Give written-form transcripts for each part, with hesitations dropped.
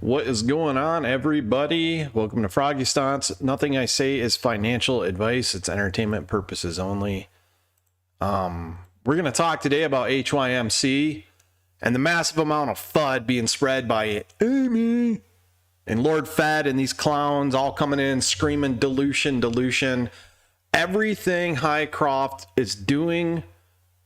What is going on, everybody? Welcome to Froggy Stonts. Nothing I say is financial advice. It's entertainment purposes only. We're going to talk today about HYMC and the massive amount of FUD being spread by Amy and Lord Fed and these clowns all coming in screaming dilution. Everything Highcroft is doing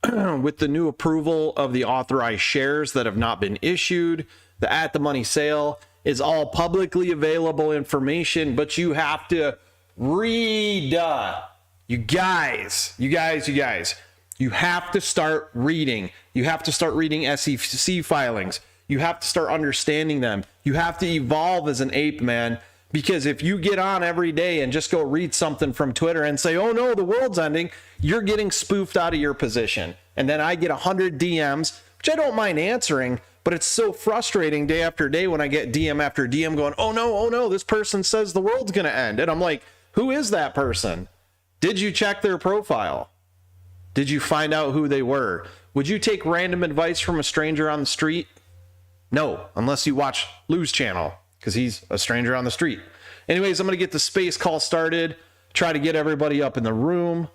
with the new approval of the authorized shares that have not been issued, the at the money sale is all publicly available information, but you have to read. You guys, you have to start reading. You have to start reading SEC filings. You have to start understanding them. You have to evolve as an ape, man. Because if you get on every day and just go read something from Twitter and say, oh no, the world's ending, you're getting spoofed out of your position. And then I get 100 DMs, which I don't mind answering, but it's so frustrating day after day when I get DM after DM going, oh no, this person says the world's going to end. And I'm like, who is that person? Did you check their profile? Did you find out who they were? Would you take random advice from a stranger on the street? No, unless you watch Lou's channel, because he's a stranger on the street. Anyways, I'm going to get the space call started, try to get everybody up in the room.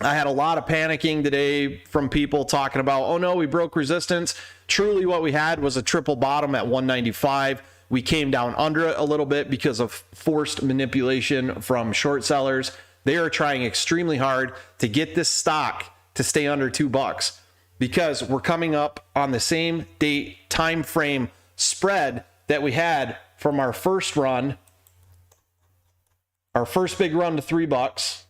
I had a lot of panicking today from people talking about, oh no, we broke resistance. Truly what we had was a triple bottom at 195. We came down under it a little bit because of forced manipulation from short sellers. They are trying extremely hard to get this stock to stay under $2 because we're coming up on the same date time frame spread that we had from our first run, our first big run to $3.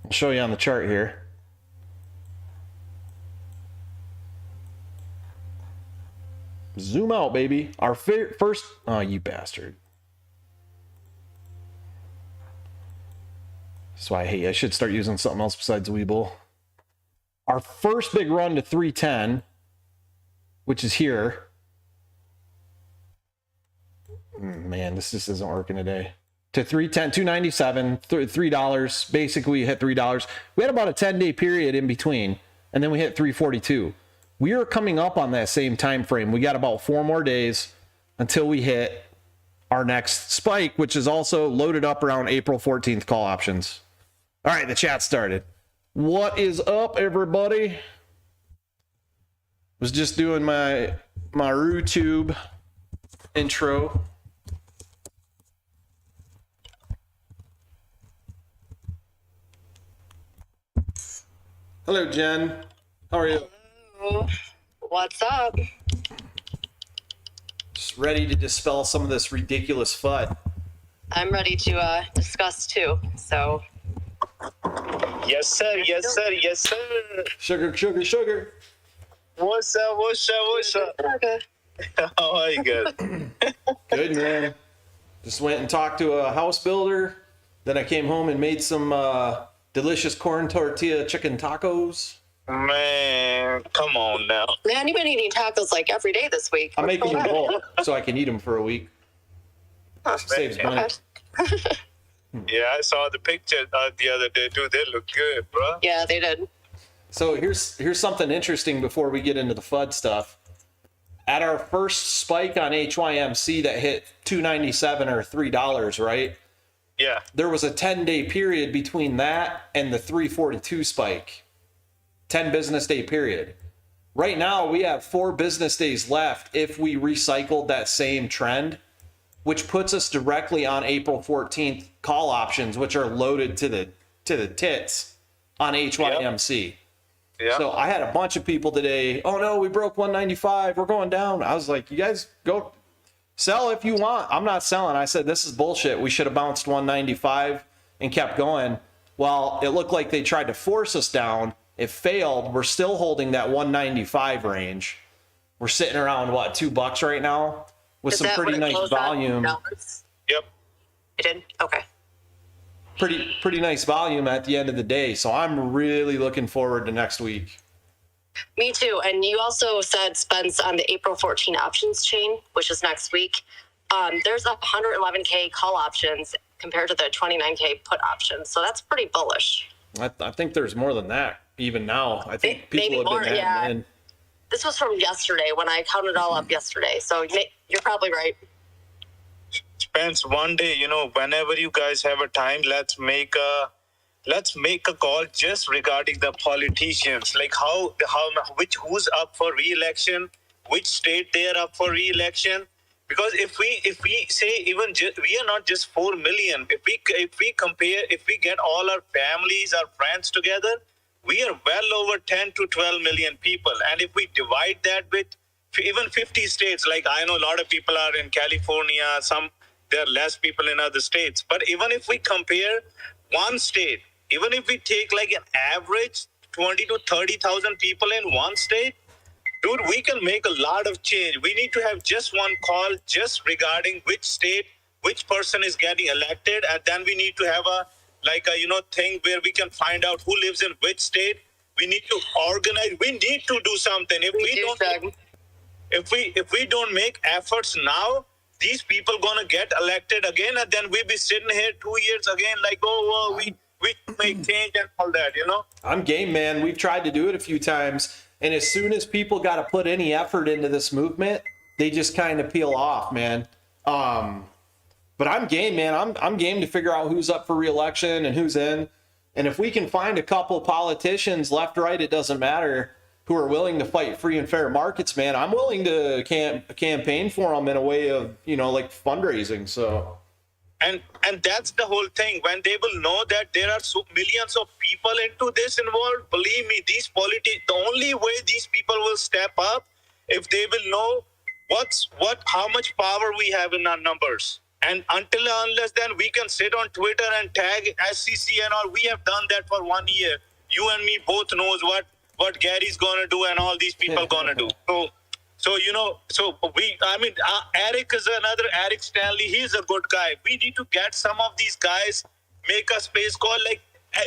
I'll show you on the chart here. Zoom out, baby. Our first, oh, you bastard. That's why I hate, I should start using something else besides Weeble. Our first big run to 310, which is here. Man, this just isn't working today. To 310, 297, $3. Basically, we hit $3. We had about a 10-day period in between, and then we hit 342. We are coming up on that same time frame. We got about 4 more days until we hit our next spike, which is also loaded up around April 14th call options. All right, the chat started. What is up, everybody? Was just doing my YouTube intro. Hello, Jen. How are you? Hello. What's up? Just ready to dispel some of this ridiculous FUD. I'm ready to discuss too. So. Yes, sir. Yes, sir. Yes, sir. Sugar. What's up? Okay. How are you guys? Good, man. Just went and talked to a house builder. Then I came home and made some delicious corn tortilla chicken tacos. Man, come on now. Man, you've been eating tacos like every day this week. I'm making them bulk so I can eat them for a week. Huh. Saves money. Yeah, I saw the picture the other day, too. They look good, bro. Yeah, they did. So here's something interesting before we get into the FUD stuff. At our first spike on HYMC that hit 297 or $3, right? Yeah. There was a 10-day period between that and the 342 spike. 10 business day period. Right now, we have 4 business days left if we recycled that same trend, which puts us directly on April 14th call options, which are loaded to the tits on HYMC. Yeah. So I had a bunch of people today, oh no, we broke 195, we're going down. I was like, you guys go sell if you want. I'm not selling. I said, this is bullshit. We should have bounced 195 and kept going. Well, it looked like they tried to force us down. It failed. We're still holding that 195 range. We're sitting around, what, $2 right now? With some pretty nice volume. Yep. It did? Okay. Pretty nice volume at the end of the day. So I'm really looking forward to next week. Me too. And you also said, Spence, on the April 14 options chain, which is next week, there's 111K call options compared to the 29K put options. So that's pretty bullish. I think there's more than that even now. I think people maybe have more, been adding in. This was from yesterday when I counted it all up yesterday. So you're probably right. Spence, one day, whenever you guys have a time, let's make a call just regarding the politicians, like who's up for re-election, which state they are up for re-election. Because if we say we are not just 4 million. If we get all our families, our friends together, we are well over 10 to 12 million people. And if we divide that with even 50 states, like I know a lot of people are in California, there are less people in other states. But even if we compare one state, even if we take like an average 20 to 30,000 people in one state, dude, we can make a lot of change. We need to have just one call just regarding which state, which person is getting elected. And then we need to have a thing where we can find out who lives in which state. We need to organize. We need to do something. If we don't make efforts now, these people gonna get elected again, and then we'll be sitting here 2 years again, like, we make change and all that, I'm game, man. We've tried to do it a few times, and as soon as people got to put any effort into this movement, they just kind of peel off, man. But I'm game, man. I'm game to figure out who's up for re-election and who's in. And if we can find a couple politicians, left, right, it doesn't matter, who are willing to fight free and fair markets, man, I'm willing to campaign for them in a way of, like fundraising. So, and that's the whole thing. When they will know that there are millions of people into this involved, believe me, the only way these people will step up if they will know how much power we have in our numbers. And unless then we can sit on Twitter and tag SCC and all. We have done that for 1 year. You and me both knows what Gary's gonna do and all these people gonna do. Eric is another Eric Stanley. He's a good guy. We need to get some of these guys, make a space call, like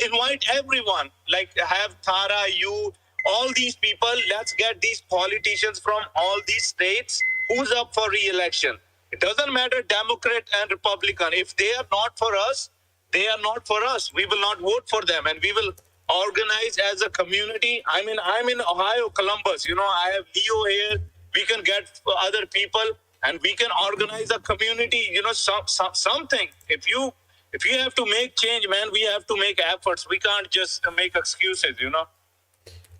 invite everyone, like have Tara, you, all these people. Let's get these politicians from all these states who's up for re-election. It doesn't matter Democrat and Republican. If they are not for us, they are not for us. We will not vote for them, and we will organize as a community. I'm in Ohio, Columbus. I have Leo here. We can get other people, and we can organize a community. Something. If you have to make change, man, we have to make efforts. We can't just make excuses.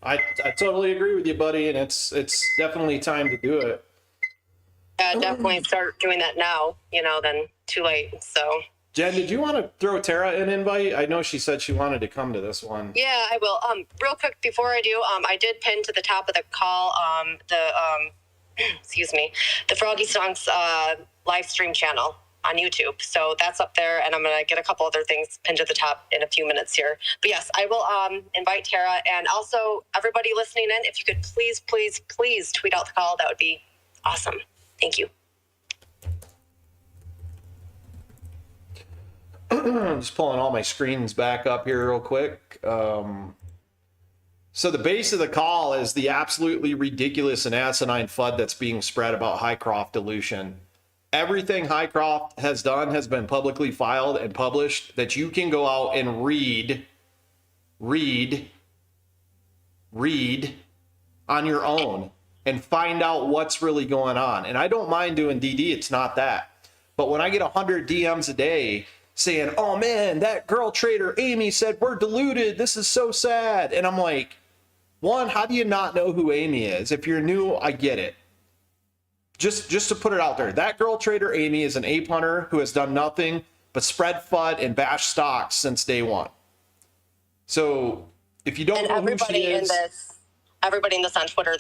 I totally agree with you, buddy, and it's definitely time to do it. Yeah, definitely start doing that now. Then too late. So. Jen, did you want to throw Tara an invite? I know she said she wanted to come to this one. Yeah, I will. Real quick before I do, I did pin to the top of the call the Froggy Stonks live stream channel on YouTube. So that's up there, and I'm gonna get a couple other things pinned to the top in a few minutes here. But yes, I will invite Tara, and also everybody listening in. If you could please tweet out the call, that would be awesome. Thank you. I'm just pulling all my screens back up here real quick. So the base of the call is the absolutely ridiculous and asinine FUD that's being spread about Hycroft dilution. Everything Hycroft has done has been publicly filed and published that you can go out and read on your own and find out what's really going on. And I don't mind doing DD, it's not that. But when I get 100 DMs a day saying, oh man, that girl trader Amy said we're diluted, this is so sad. And I'm like, one, how do you not know who Amy is? If you're new, I get it. Just to put it out there, that girl trader Amy is an ape hunter who has done nothing but spread FUD and bash stocks since day one. So if you don't know who she is, everybody in this on Twitter,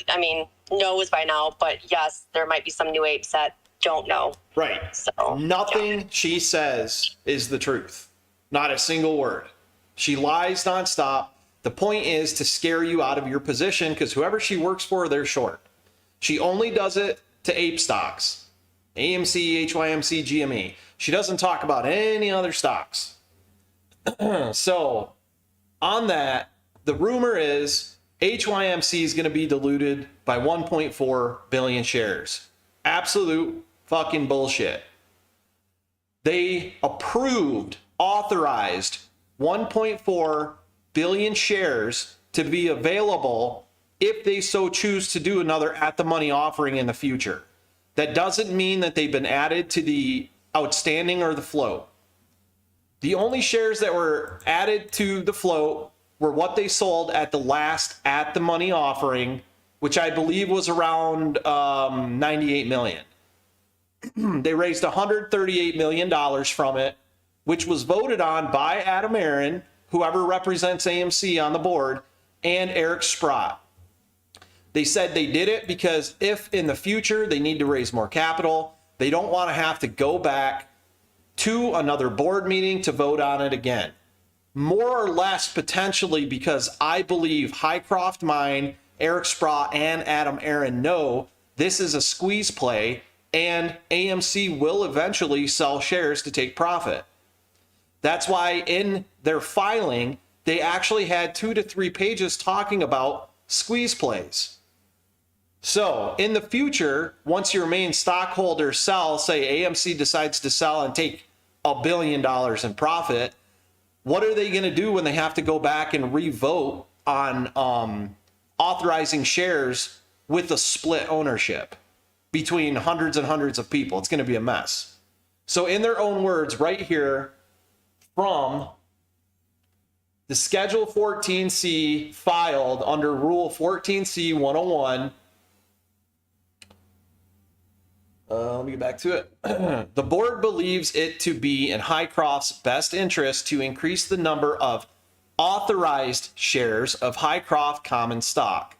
knows by now. But yes, there might be some new apes that don't know. Right. So nothing she says is the truth. Not a single word. She lies nonstop. The point is to scare you out of your position because whoever she works for, they're short. She only does it to ape stocks. AMC, HYMC, GME. She doesn't talk about any other stocks. So on that, the rumor is HYMC is going to be diluted by 1.4 billion shares. Absolute fucking bullshit. They authorized 1.4 billion shares to be available if they so choose to do another at the money offering in the future. That doesn't mean that they've been added to the outstanding or the float. The only shares that were added to the float were what they sold at the last at the money offering, which I believe was around 98 million. They raised $138 million from it, which was voted on by Adam Aaron, whoever represents AMC on the board, and Eric Sprott. They said they did it because if in the future they need to raise more capital, they don't want to have to go back to another board meeting to vote on it again. More or less potentially because I believe Hycroft Mine, Eric Sprott, and Adam Aaron know this is a squeeze play and AMC will eventually sell shares to take profit. That's why in their filing, they actually had 2 to 3 pages talking about squeeze plays. So in the future, once your main stockholders sell, say AMC decides to sell and take $1 billion in profit, what are they going to do when they have to go back and re-vote on authorizing shares with a split ownership between hundreds and hundreds of people? It's going to be a mess. So in their own words, right here from the Schedule 14C filed under Rule 14C 101, let me get back to it. The board believes it to be in Hycroft's best interest to increase the number of authorized shares of Hycroft common stock.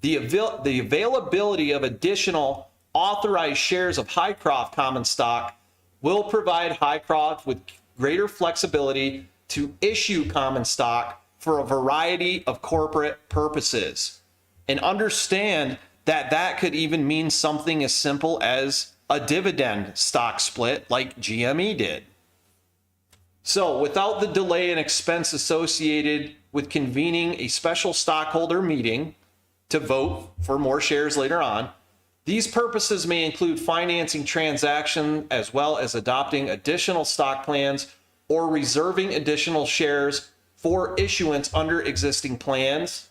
The availability of additional authorized shares of Hycroft common stock will provide Hycroft with greater flexibility to issue common stock for a variety of corporate purposes. And understand that that could even mean something as simple as a dividend stock split like GME did. So without the delay and expense associated with convening a special stockholder meeting to vote for more shares later on, these purposes may include financing transactions as well as adopting additional stock plans or reserving additional shares for issuance under existing plans.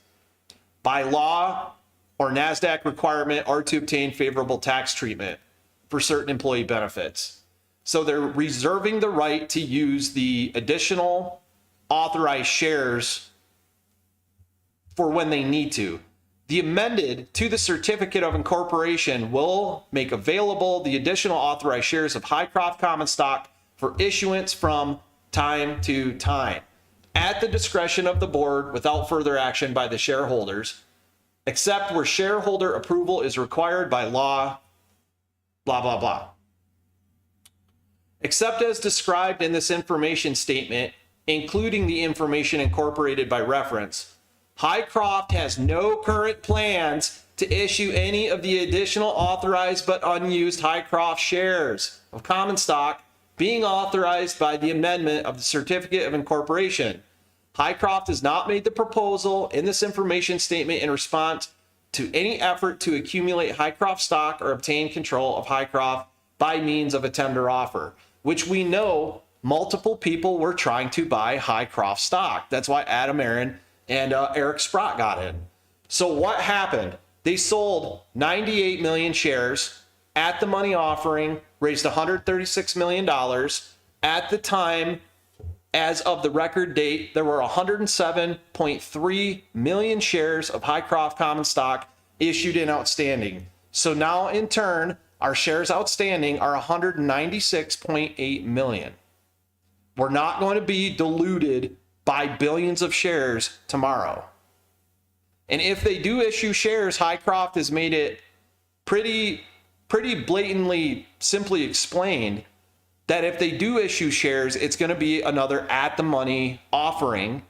By law or NASDAQ requirement are to obtain favorable tax treatment for certain employee benefits. So they're reserving the right to use the additional authorized shares for when they need to. The amended to the certificate of incorporation will make available the additional authorized shares of Hycroft common stock for issuance from time to time at the discretion of the board without further action by the shareholders, except where shareholder approval is required by law, blah, blah, blah. Except as described in this information statement, including the information incorporated by reference, Hycroft has no current plans to issue any of the additional authorized but unused Hycroft shares of common stock being authorized by the amendment of the certificate of incorporation. Hycroft has not made the proposal in this information statement in response to any effort to accumulate Hycroft stock or obtain control of Hycroft by means of a tender offer, which we know multiple people were trying to buy Hycroft stock. That's why Adam Aaron and Eric Sprott got in. So what happened? They sold 98 million shares at the money offering, raised $136 million. At the time, as of the record date, there were 107.3 million shares of Hycroft common stock issued and outstanding. So now in turn, our shares outstanding are 196.8 million. We're not going to be diluted by billions of shares tomorrow. And if they do issue shares, Hycroft has made it pretty blatantly simply explained that if they do issue shares, it's going to be another at the money offering,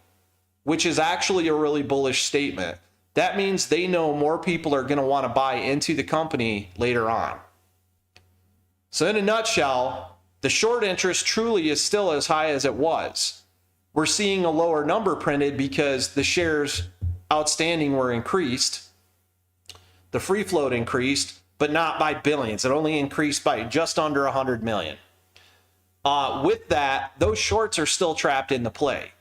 which is actually a really bullish statement. That means they know more people are going to want to buy into the company later on. So in a nutshell, the short interest truly is still as high as it was. We're seeing a lower number printed because the shares outstanding were increased. The free float increased, but not by billions. It only increased by just under 100 million. With that, those shorts are still trapped in the play.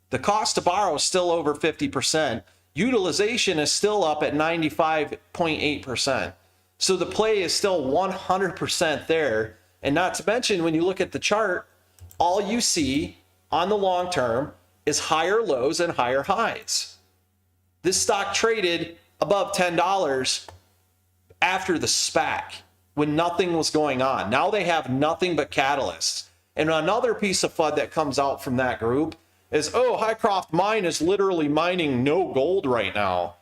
The cost to borrow is still over 50%, utilization is still up at 95.8%. So the play is still 100% there. And not to mention, when you look at the chart, all you see on the long term is higher lows and higher highs. This stock traded above $10 after the SPAC when nothing was going on. Now they have nothing but catalysts. And another piece of FUD that comes out from that group is, oh, Hycroft Mine is literally mining no gold right now.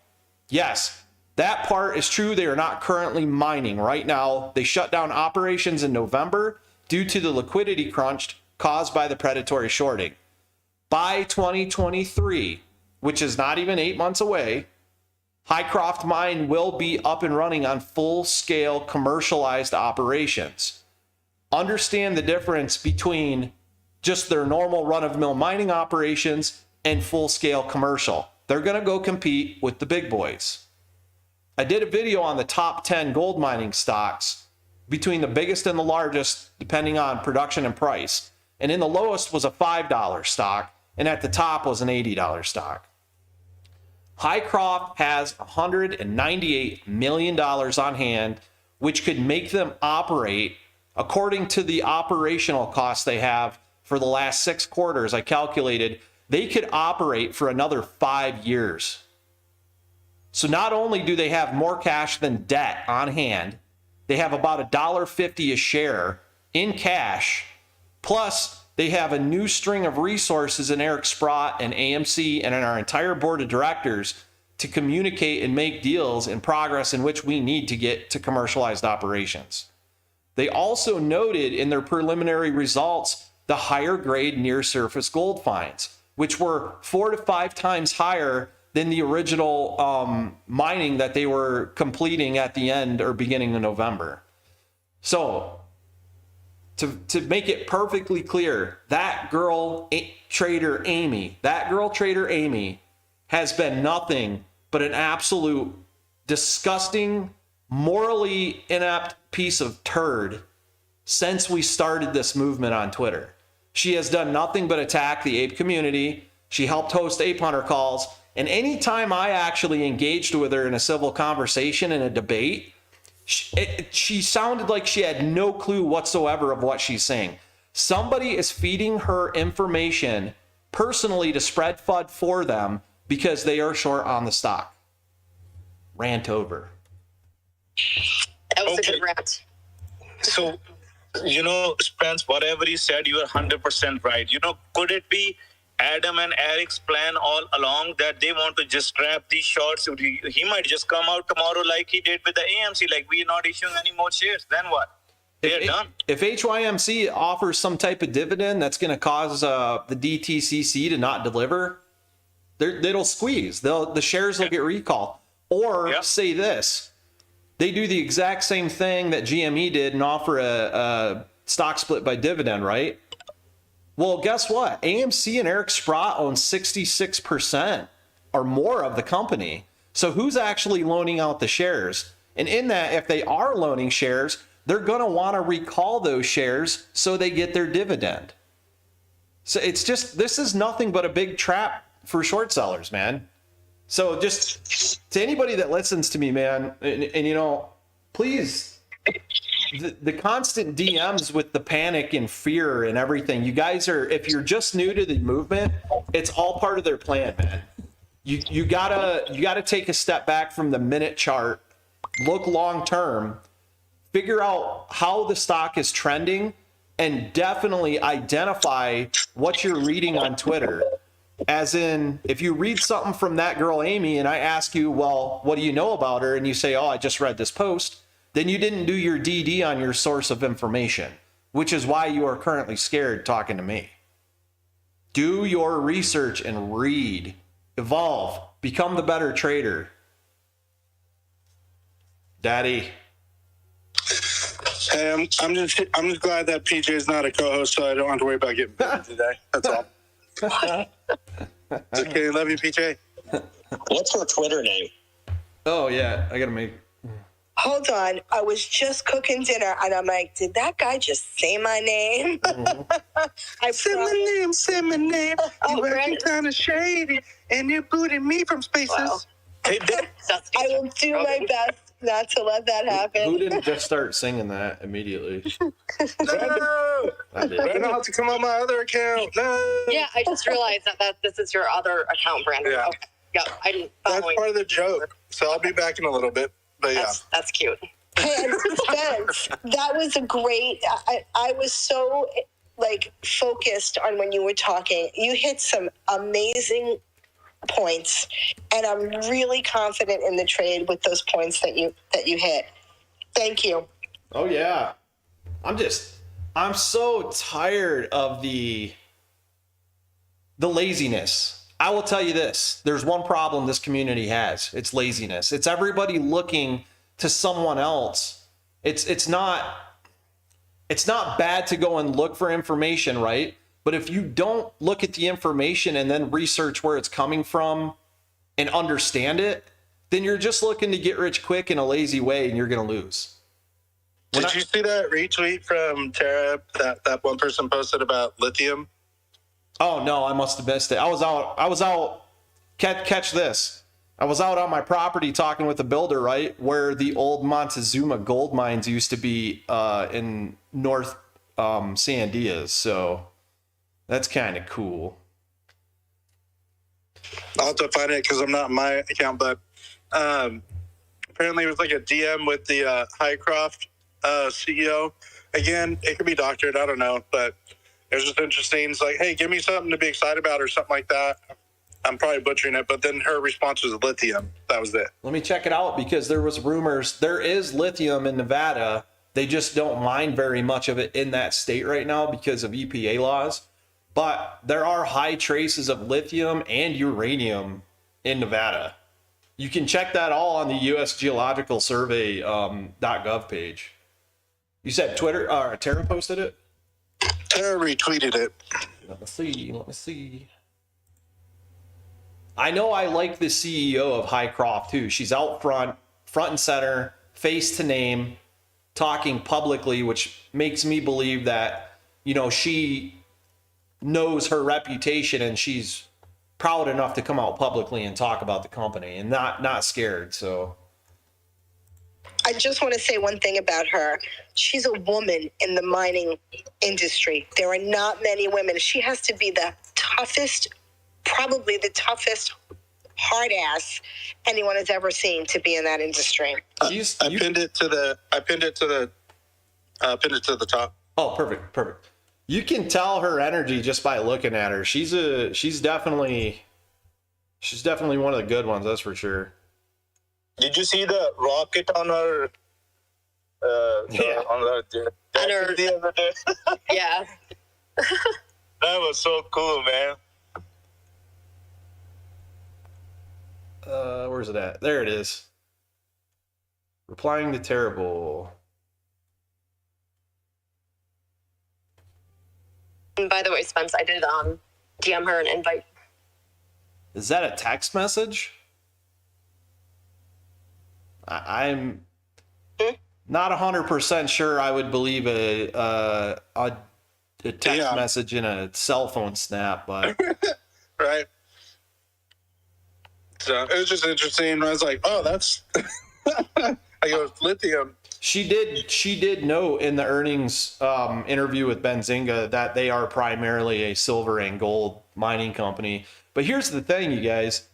Yes, that part is true. They are not currently mining right now. They shut down operations in November due to the liquidity crunch caused by the predatory shorting. By 2023, which is not even 8 months away, Hycroft Mine will be up and running on full-scale commercialized operations. Understand the difference between just their normal run-of-the-mill mining operations and full-scale commercial. They're going to go compete with the big boys. I did a video on the top 10 gold mining stocks between the biggest and the largest, depending on production and price. And in the lowest was a $5 stock, and at the top was an $80 stock. Hycroft has $198 million on hand, which could make them operate, according to the operational costs they have for the last 6 quarters. I calculated they could operate for another 5 years. So not only do they have more cash than debt on hand, they have about $1.50 a share in cash, plus they have a new string of resources in Eric Sprott and AMC and in our entire board of directors to communicate and make deals in progress in which we need to get to commercialized operations. They also noted in their preliminary results the higher grade near surface gold finds, which were 4 to 5 times higher than the original mining that they were completing at the end or beginning of November. So to make it perfectly clear, that girl trader Amy has been nothing but an absolute disgusting, morally inept piece of turd since we started this movement on Twitter. She has done nothing but attack the ape community. She helped host ape hunter calls. And anytime I actually engaged with her in a civil conversation, in a debate, she sounded like she had no clue whatsoever of what she's saying. Somebody is feeding her information personally to spread FUD for them because they are short on the stock. Rant over. That was a good rant. So, Spence, whatever you said, you are 100% right. Could it be Adam and Eric's plan all along that they want to just trap these shorts? He might just come out tomorrow like he did with the AMC, like we are not issuing any more shares. Then what? They're done. If HYMC offers some type of dividend that's going to cause the DTCC to not deliver, it'll squeeze. The shares will get recalled. Or say this, they do the exact same thing that GME did and offer a stock split by dividend, right? Well, guess what? AMC and Eric Sprott own 66% or more of the company. So who's actually loaning out the shares? And in that, if they are loaning shares, they're going to want to recall those shares so they get their dividend. So this is nothing but a big trap for short sellers, man. So just to anybody that listens to me, man, and please, the constant DMs with the panic and fear and everything, you guys are, if you're just new to the movement, it's all part of their plan, man. You gotta take a step back from the minute chart, look long term, figure out how the stock is trending, and definitely identify what you're reading on Twitter. As in, if you read something from that girl Amy and I ask you, well, what do you know about her? And you say, oh, I just read this post, then you didn't do your DD on your source of information, which is why you are currently scared talking to me. Do your research and read. Evolve. Become the better trader. Daddy. Hey, I'm just glad that PJ is not a co-host, so I don't have to worry about getting paid today. That's all. Okay, love you, PJ. What's her Twitter name? Oh yeah, I gotta make. hold on, I was just cooking dinner, and I'm like, did that guy just say my name? I Say my name. You acting kind of shady, and you're booting me from spaces. Wow. Hey, I will do my best not to let that happen. Who didn't just start singing that immediately? No, I did. I don't have to come on my other account. No. Yeah, I just realized that this is your other account, Brandon. Yeah. Okay. Yeah, I didn't That's follow part of the joke. So I'll be back in a little bit. But yeah. That's cute. Hey, and Spence, that was a great. I was so like focused on when you were talking. You hit some amazing points, and I'm really confident in the trade with those points that you hit. Thank you. Oh yeah. I'm so tired of the laziness. I will tell you this. There's one problem this community has. It's laziness. It's everybody looking to someone else. It's not bad to go and look for information, right? But if you don't look at the information and then research where it's coming from and understand it, then you're just looking to get rich quick in a lazy way, and you're going to lose. Did you see that retweet from Tara that one person posted about lithium? Oh no, I must have missed it. I was out. Catch this. I was out on my property talking with a builder, right, where the old Montezuma gold mines used to be in North Sandia. So that's kind of cool. I'll have to find it because I'm not in my account, but apparently it was like a DM with the Highcroft CEO. Again, it could be doctored, I don't know, but it was just interesting. It's like, hey, give me something to be excited about or something like that. I'm probably butchering it, but then her response was lithium. That was it. Let me check it out, because there was rumors. There is lithium in Nevada. They just don't mine very much of it in that state right now because of EPA laws. But there are high traces of lithium and uranium in Nevada. You can check that all on the U.S. Geological Survey .gov page. You said Twitter, Tara posted it? Tara retweeted it. Let me see. I know I like the CEO of Highcroft too. She's out front and center, face to name, talking publicly, which makes me believe that, you know, she knows her reputation and she's proud enough to come out publicly and talk about the company and not scared. So I just want to say one thing about her. She's a woman in the mining industry. There are not many women. She has to be the toughest, probably the toughest hard ass anyone has ever seen to be in that industry. I pinned it to the top. Oh, perfect. You can tell her energy just by looking at her. She's definitely one of the good ones, that's for sure. did you see the rocket on her? Yeah. On her- the other day. Yeah. That was so cool, man. Where's it at? There it is. Replying to terrible. And by the way, Spence, I did DM her an invite. Is that a text message? I'm not 100% sure I would believe a text message in a cell phone snap, but Right. So it was just interesting. I was like, oh, that's I go, lithium. she did note in the earnings interview with Benzinga that they are primarily a silver and gold mining company. But here's the thing, you guys,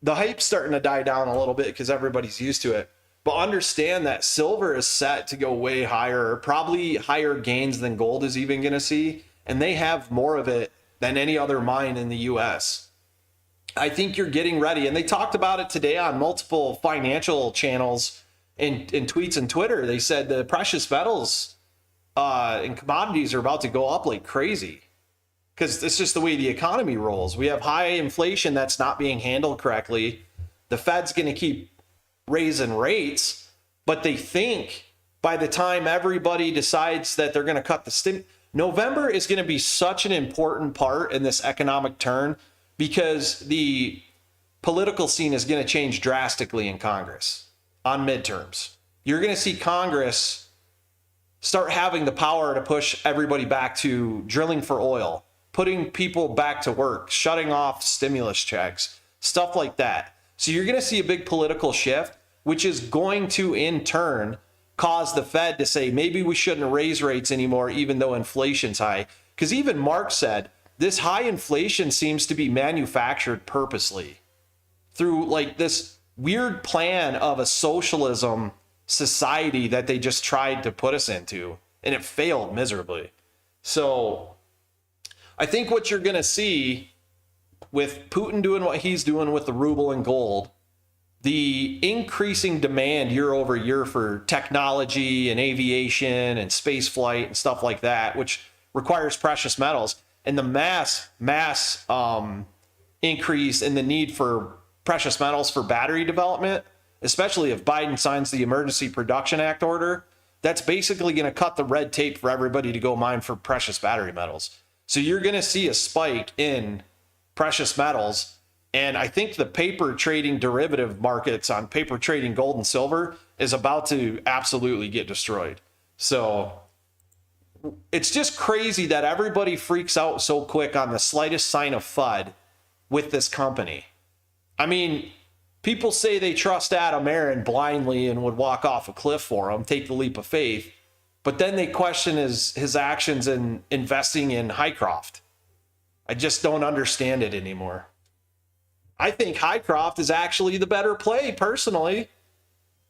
the hype's starting to die down a little bit because everybody's used to it. But understand that silver is set to go way higher, probably higher gains than gold is even going to see. And they have more of it than any other mine in the U.S. I think you're getting ready. And they talked about it today on multiple financial channels in tweets and Twitter. They said the precious metals and commodities are about to go up like crazy because it's just the way the economy rolls. We have high inflation that's not being handled correctly. The Fed's going to keep raising rates, but they think by the time everybody decides that they're going to cut the November is going to be such an important part in this economic turn because the political scene is going to change drastically in Congress on midterms. you're going to see Congress start having the power to push everybody back to drilling for oil, putting people back to work, shutting off stimulus checks, stuff like that. So you're going to see a big political shift, which is going to in turn cause the Fed to say, maybe we shouldn't raise rates anymore, even though inflation's high. Because even Mark said this high inflation seems to be manufactured purposely through like this weird plan of a socialism society that they just tried to put us into, and it failed miserably. So I think what you're going to see with Putin doing what he's doing with the ruble and gold, the increasing demand year over year for technology and aviation and space flight and stuff like that, which requires precious metals, and the mass increase in the need for precious metals for battery development, especially if Biden signs the Emergency Production Act order, that's basically going to cut the red tape for everybody to go mine for precious battery metals. So you're going to see a spike in precious metals. And I think the paper trading derivative markets on paper trading gold and silver is about to absolutely get destroyed. So it's just crazy that everybody freaks out so quick on the slightest sign of FUD with this company. I mean, people say they trust Adam Aaron blindly and would walk off a cliff for him, take the leap of faith, but then they question his actions in investing in Hycroft. I just don't understand it anymore. I think Hycroft is actually the better play, personally.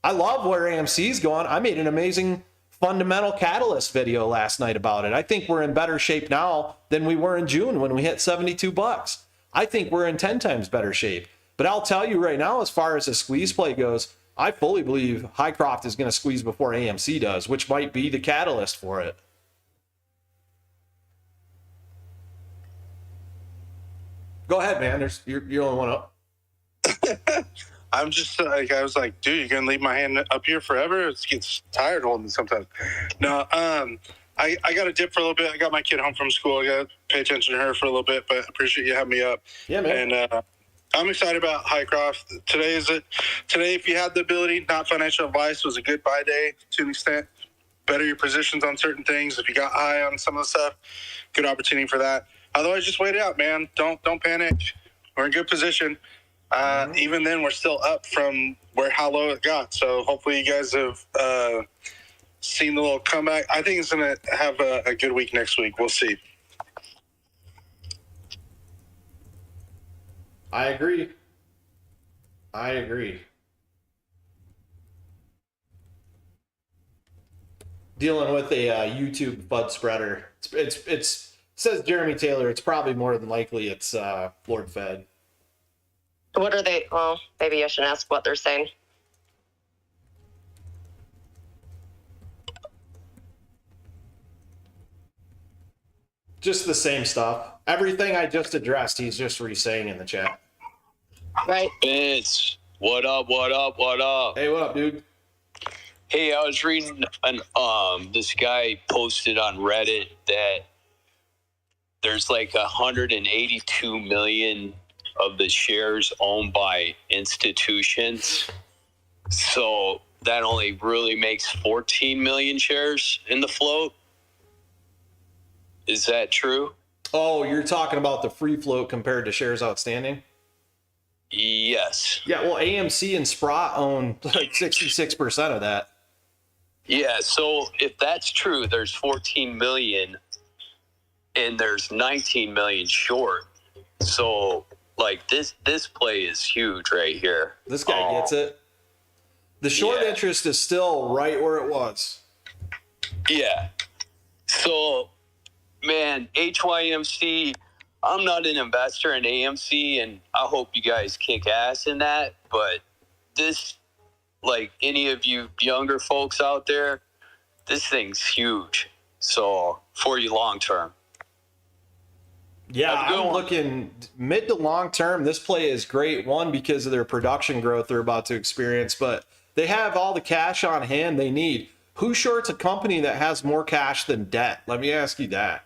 I love where AMC's going. I made an amazing fundamental catalyst video last night about it. I think we're in better shape now than we were in June when we hit $72. I think we're in 10 times better shape. But I'll tell you right now, as far as the squeeze play goes, I fully believe Hycroft is going to squeeze before AMC does, which might be the catalyst for it. Go ahead, man. You're the only one up. I'm just like, I was like, dude, you're going to leave my hand up here forever? It gets tired holding it sometimes. No, I got to dip for a little bit. I got my kid home from school. I got to pay attention to her for a little bit, but I appreciate you having me up. Yeah, man. And I'm excited about Hycroft. Today, if you had the ability, not financial advice, was a good buy day to an extent. Better your positions on certain things. If you got high on some of the stuff, good opportunity for that. Otherwise, just wait it out, man. Don't panic. We're in good position. Even then, we're still up from how low it got. So hopefully you guys have seen the little comeback. I think it's going to have a good week next week. We'll see. I agree. Dealing with a YouTube FUD spreader. It's says Jeremy Taylor. It's probably more than likely it's Lord Fed. What are they? Well, maybe I should ask what they're saying. Just the same stuff. Everything I just addressed, he's just re-saying in the chat. Right. Vince, what up? Hey, what up, dude? Hey, I was reading this guy posted on Reddit that there's like 182 million of the shares owned by institutions. So that only really makes 14 million shares in the float. Is that true? Oh, you're talking about the free float compared to shares outstanding? Yes. Yeah, well, AMC and Sprott own like 66% of that. Yeah, so if that's true, there's 14 million and there's 19 million short. So like this play is huge right here. This guy gets it. The short interest is still right where it was. Yeah. So, man, HYMC, I'm not an investor in AMC, and I hope you guys kick ass in that. But this, like any of you younger folks out there, this thing's huge. So, for you long term. Yeah, I'm looking mid to long term. This play is great. One, because of their production growth they're about to experience, but they have all the cash on hand they need. Who shorts a company that has more cash than debt? Let me ask you that.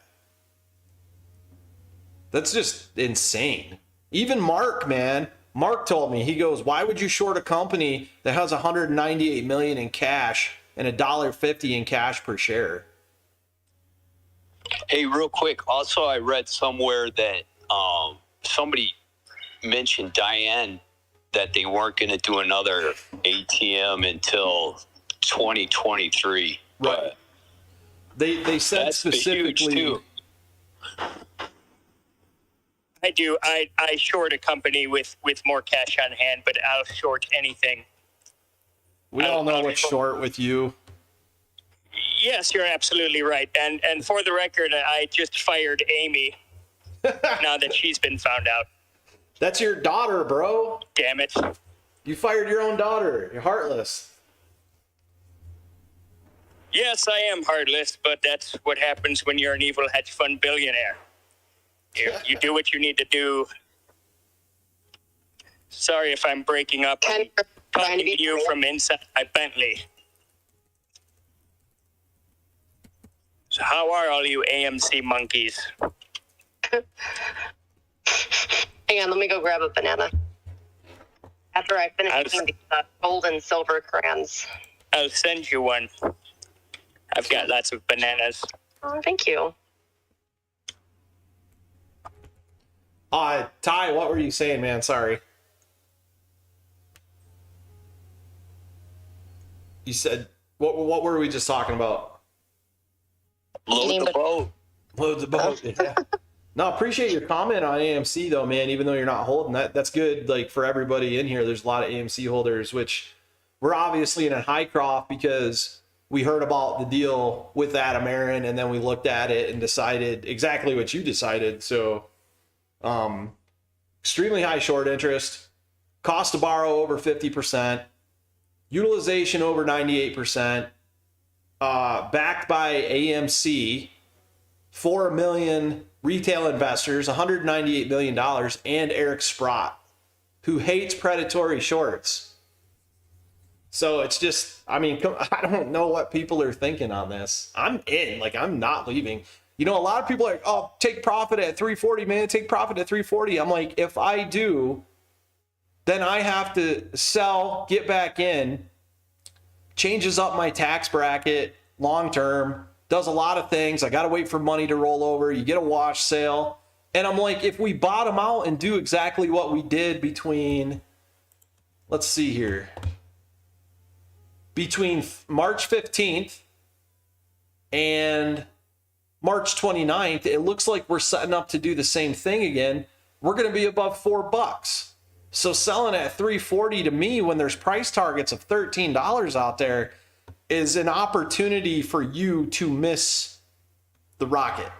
That's just insane. Even Mark, man, Mark told me, he goes, why would you short a company that has 198 million in cash and $1.50 in cash per share? Hey, real quick. Also, I read somewhere that somebody mentioned Diane that they weren't going to do another ATM until 2023. Right. They said That's specifically. huge too. I do. I short a company with more cash on hand, but I'll short anything. We all know what's short with you. Yes, you're absolutely right. And for the record, I just fired Amy now that she's been found out. That's your daughter, bro. Damn it. You fired your own daughter. You're heartless. Yes, I am heartless, but that's what happens when you're an evil hedge fund billionaire. You do what you need to do. Sorry if I'm breaking up. Ken, I'm talking to you from inside my Bentley. So how are all you AMC monkeys? Hang on, let me go grab a banana. After I finish eating the gold and silver crayons. I'll send you one. I've got lots of bananas. Oh, thank you. Ty, what were you saying, man? Sorry. You said, what were we just talking about? Load the boat. Load the boat. Yeah. No, appreciate your comment on AMC though, man. Even though you're not holding that, that's good. Like for everybody in here, there's a lot of AMC holders, which we're obviously in a Highcroft because we heard about the deal with Adam Aaron, and then we looked at it and decided exactly what you decided. So, extremely high short interest, cost to borrow over 50%, utilization over 98%, backed by AMC, 4 million retail investors, $198 million, and Eric Sprott, who hates predatory shorts. So it's just, I mean, I don't know what people are thinking on this. I'm in, like, I'm not leaving. You know, a lot of people are like, oh, take profit at 340, man, take profit at 340. I'm like, if I do, then I have to sell, get back in, changes up my tax bracket long term, does a lot of things. I got to wait for money to roll over. You get a wash sale. And I'm like, if we bottom out and do exactly what we did between, let's see here, between March 15th and March 29th, it looks like we're setting up to do the same thing again. We're going to be above $4. So selling at 340 to me when there's price targets of $13 out there is an opportunity for you to miss the rocket.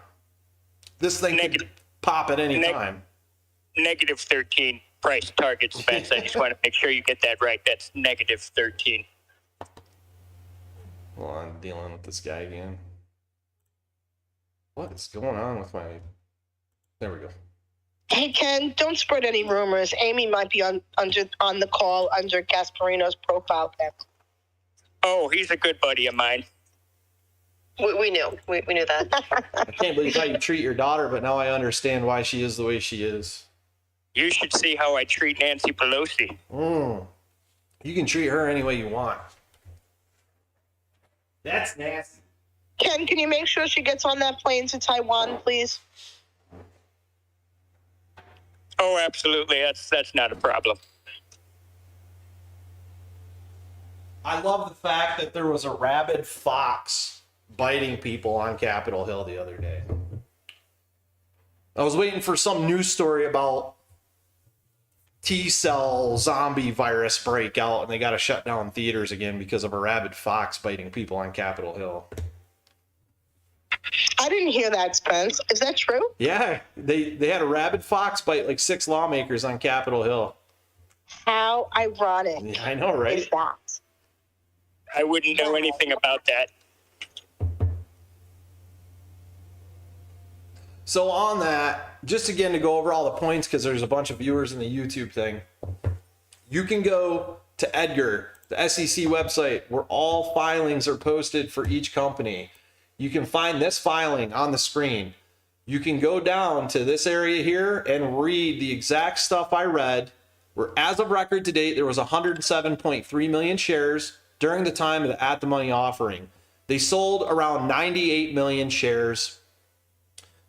This thing could pop at any time. Negative 13 price target, Spence. I just want to make sure you get that right. That's negative 13. Well, I'm dealing with this guy again. What is going on with my... There we go. Hey, Ken, don't spread any rumors. Amy might be on the call under Gasparino's profile pic. Oh, he's a good buddy of mine. We knew. We knew that. I can't believe how you treat your daughter, but now I understand why she is the way she is. You should see how I treat Nancy Pelosi. You can treat her any way you want. That's nasty. Ken, can you make sure she gets on that plane to Taiwan, please? Oh, absolutely. That's not a problem. I love the fact that there was a rabid fox biting people on Capitol Hill the other day. I was waiting for some news story about T-cell zombie virus breakout, and they got to shut down theaters again because of a rabid fox biting people on Capitol Hill. I didn't hear that, Spence. Is that true? Yeah, they had a rabid fox bite like 6 lawmakers on Capitol Hill. How ironic. Yeah, I know, right? Is that? I wouldn't know anything about that. So on that, just again to go over all the points, because there's a bunch of viewers in the YouTube thing, you can go to Edgar, the SEC website, where all filings are posted for each company. You can find this filing on the screen. You can go down to this area here and read the exact stuff I read where as of record to date, there was 107.3 million shares during the time of the at the money offering. They sold around 98 million shares.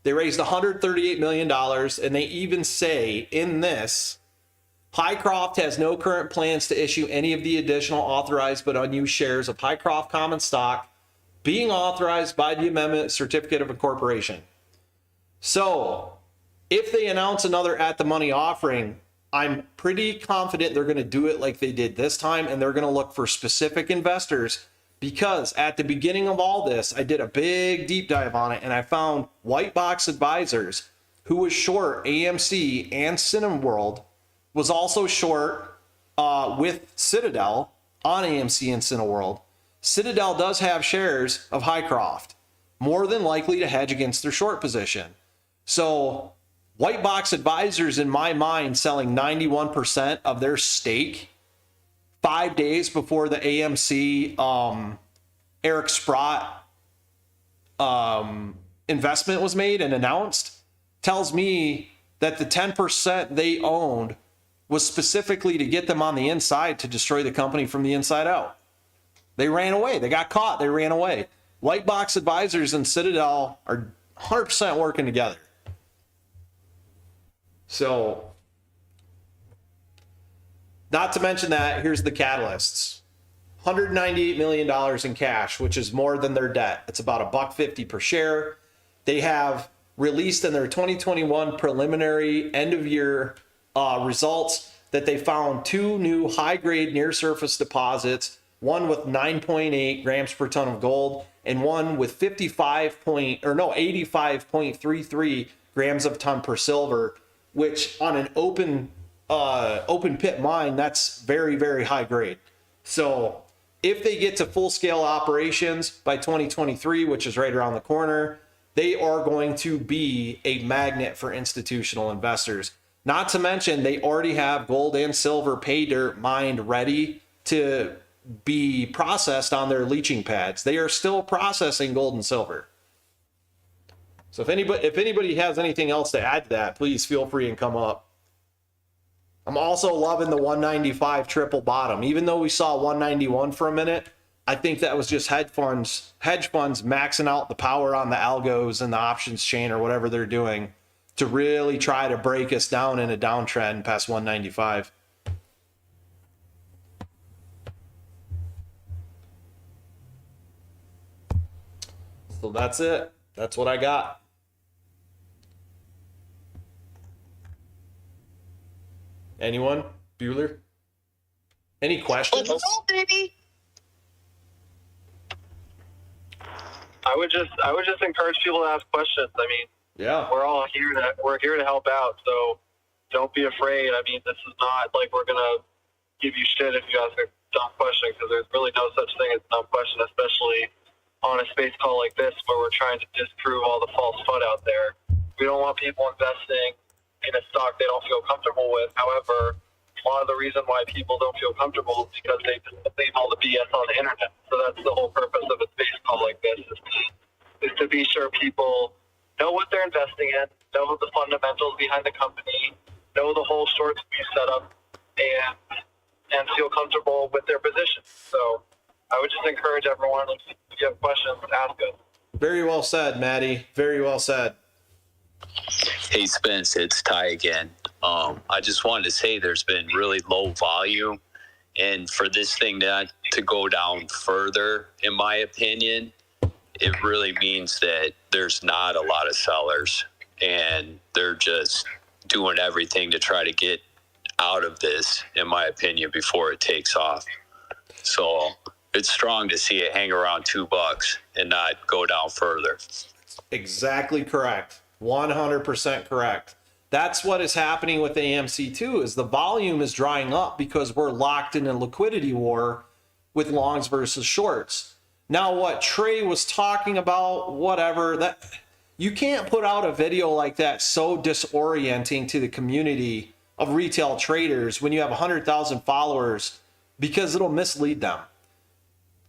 They raised $138 million, and they even say in this, Hycroft has no current plans to issue any of the additional authorized but unused shares of Hycroft common stock being authorized by the amendment certificate of incorporation. So if they announce another at the money offering, I'm pretty confident they're going to do it like they did this time, and they're going to look for specific investors, because at the beginning of all this, I did a big deep dive on it, and I found White Box Advisors, who was short AMC and Cineworld, was also short with Citadel on AMC and Cineworld. Citadel does have shares of Hycroft, more than likely to hedge against their short position. So White Box Advisors, in my mind, selling 91% of their stake 5 days before the AMC Eric Sprott investment was made and announced, tells me that the 10% they owned was specifically to get them on the inside to destroy the company from the inside out. They ran away. They got caught. They ran away. White Box Advisors and Citadel are 100% working together. So, not to mention that, here's the catalysts. $198 million in cash, which is more than their debt. It's about $1.50 per share. They have released in their 2021 preliminary end-of-year results that they found 2 new high-grade near-surface deposits, one with 9.8 grams per ton of gold and one with 85.33 grams of ton per silver, which on an open pit mine, that's very, very high grade. So if they get to full scale operations by 2023, which is right around the corner, they are going to be a magnet for institutional investors. Not to mention, they already have gold and silver pay dirt mined ready to be processed on their leaching pads. They are still processing gold and silver. So if anybody has anything else to add to that, please feel free and come up. I'm also loving the 195 triple bottom. Even though we saw 191 for a minute, I think that was just hedge funds maxing out the power on the algos and the options chain or whatever they're doing to really try to break us down in a downtrend past 195. So that's it. That's what I got. Anyone? Bueller? Any questions? Let's go, baby. I would just encourage people to ask questions. I mean, Yeah. we're here to help out, so don't be afraid. I mean, this is not like we're gonna give you shit if you ask a dumb question, because there's really no such thing as a dumb question, especially on a space call like this where we're trying to disprove all the false FUD out there. We don't want people investing in a stock they don't feel comfortable with. However, a lot of the reason why people don't feel comfortable is because they just believe all the BS on the internet. So that's the whole purpose of a space call like this, is to be sure people know what they're investing in, know the fundamentals behind the company, know the whole short squeeze setup, and feel comfortable with their position. So I would just encourage everyone, if you have questions, ask us. Very well said, Maddie. Very well said. Hey, Spence, it's Ty again. I just wanted to say there's been really low volume, and for this thing to go down further, in my opinion, it really means that there's not a lot of sellers, and they're just doing everything to try to get out of this, in my opinion, before it takes off. So it's strong to see it hang around $2 and not go down further. Exactly correct. 100% correct. That's what is happening with AMC too, is the volume is drying up because we're locked in a liquidity war with longs versus shorts. Now, what Trey was talking about, whatever, that you can't put out a video like that so disorienting to the community of retail traders when you have 100,000 followers, because it'll mislead them.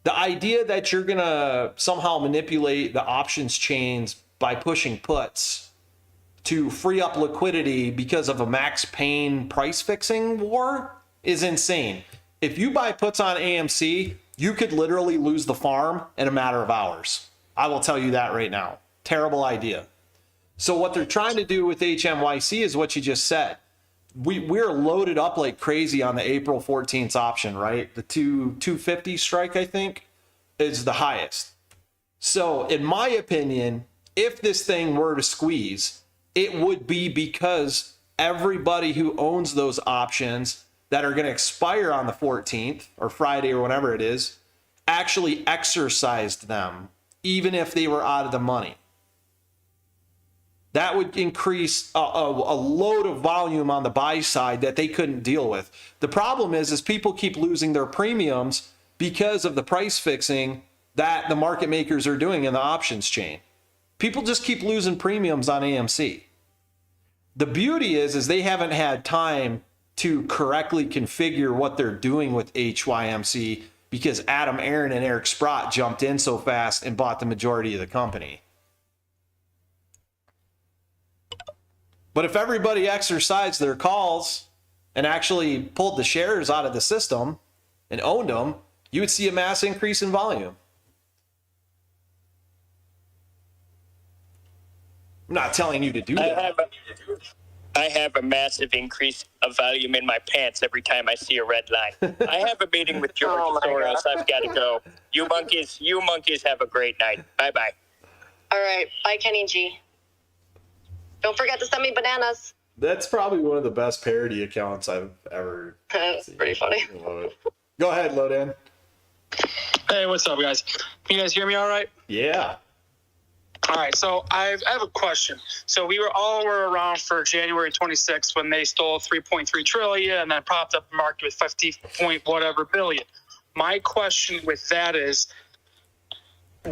The idea that you're going to somehow manipulate the options chains by pushing puts, to free up liquidity because of a Max Payne price fixing war is insane. If you buy puts on AMC, you could literally lose the farm in a matter of hours. I will tell you that right now. Terrible idea. So what they're trying to do with HMYC is what you just said. We're loaded up like crazy on the April 14th option, right? The 250 strike, I think, is the highest. So in my opinion, if this thing were to squeeze, it would be because everybody who owns those options that are going to expire on the 14th or Friday or whenever it is, actually exercised them, even if they were out of the money. That would increase a load of volume on the buy side that they couldn't deal with. The problem is people keep losing their premiums because of the price fixing that the market makers are doing in the options chain. People just keep losing premiums on AMC. The beauty is they haven't had time to correctly configure what they're doing with HYMC because Adam Aaron and Eric Sprott jumped in so fast and bought the majority of the company. But if everybody exercised their calls and actually pulled the shares out of the system and owned them, you would see a mass increase in volume. I'm not telling you to do that. I have a massive increase of volume in my pants every time I see a red line. I have a meeting with George Soros. I've got to go. You monkeys have a great night. Bye-bye. All right. Bye, Kenny G. Don't forget to send me bananas. That's probably one of the best parody accounts I've ever That's seen. pretty funny. I love it. Go ahead, Lodan. Hey, what's up, guys? Can you guys hear me all right? Yeah. All right, so I have a question. So we were around for January 26th when they stole 3.3 trillion and then propped up the market with 50 point whatever billion. My question with that is,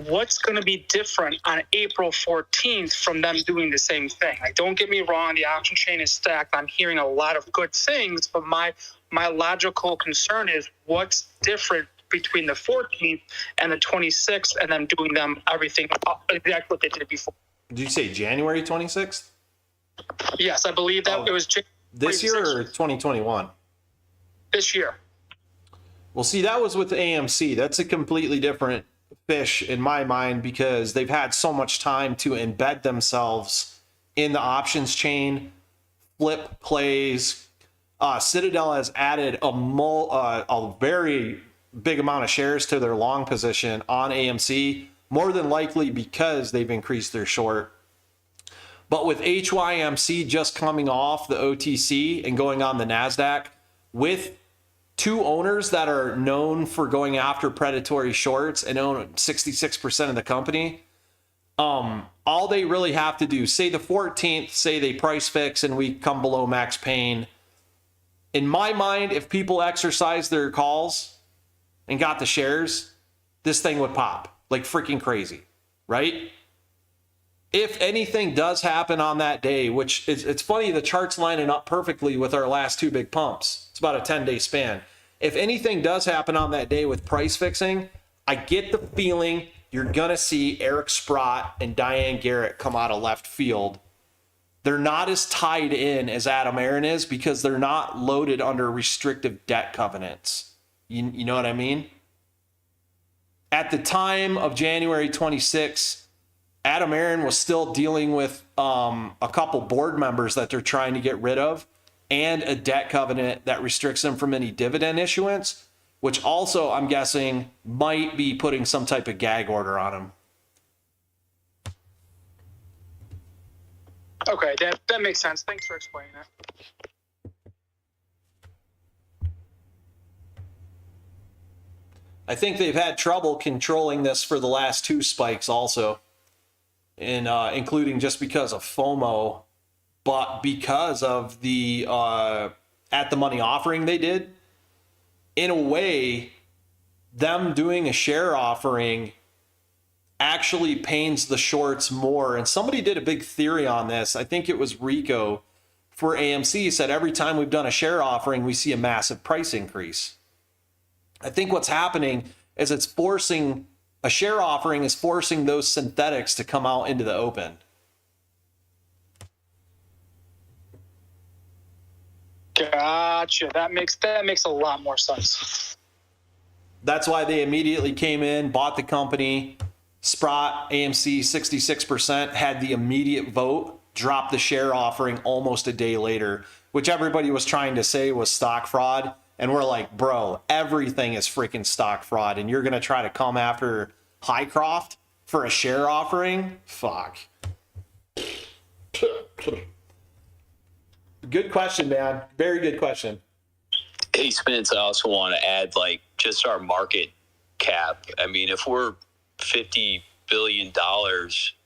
what's going to be different on April 14th from them doing the same thing? Like, don't get me wrong, the option chain is stacked. I'm hearing a lot of good things, but my logical concern is what's different between the 14th and the 26th and them doing them everything exactly what they did before. Did you say January 26th? Yes, I believe that it was this year or 2021? This year. Well, see, that was with AMC. That's a completely different fish in my mind because they've had so much time to embed themselves in the options chain, flip plays. Citadel has added a very big amount of shares to their long position on AMC, more than likely because they've increased their short. But with HYMC just coming off the OTC and going on the NASDAQ with two owners that are known for going after predatory shorts and own 66% of the company, all they really have to do, say the 14th, say they price fix and we come below Max Payne. In my mind, if people exercise their calls and got the shares, this thing would pop like freaking crazy, right? If anything does happen on that day, which it's funny, the chart's lining up perfectly with our last two big pumps. It's about a 10-day span. If anything does happen on that day with price fixing, I get the feeling you're going to see Eric Sprott and Diane Garrett come out of left field. They're not as tied in as Adam Aaron is because they're not loaded under restrictive debt covenants. You know what I mean? At the time of January 26, Adam Aaron was still dealing with a couple board members that they're trying to get rid of and a debt covenant that restricts them from any dividend issuance, which also, I'm guessing, might be putting some type of gag order on him. Okay, that makes sense. Thanks for explaining that. I think they've had trouble controlling this for the last two spikes also, and including just because of FOMO, but because of the at the money offering they did. In a way, them doing a share offering actually pains the shorts more. And somebody did a big theory on this. I think it was Rico for AMC said every time we've done a share offering, we see a massive price increase. I think what's happening is it's forcing a share offering is forcing those synthetics to come out into the open. Gotcha. That makes a lot more sense. That's why they immediately came in, bought the company. Sprott, AMC, 66%, had the immediate vote, dropped the share offering almost a day later, which everybody was trying to say was stock fraud. And we're like, bro, everything is freaking stock fraud. And you're going to try to come after Hycroft for a share offering? Fuck. Good question, man. Very good question. Hey, Spence, I also want to add, like, just our market cap. I mean, if we're $50 billion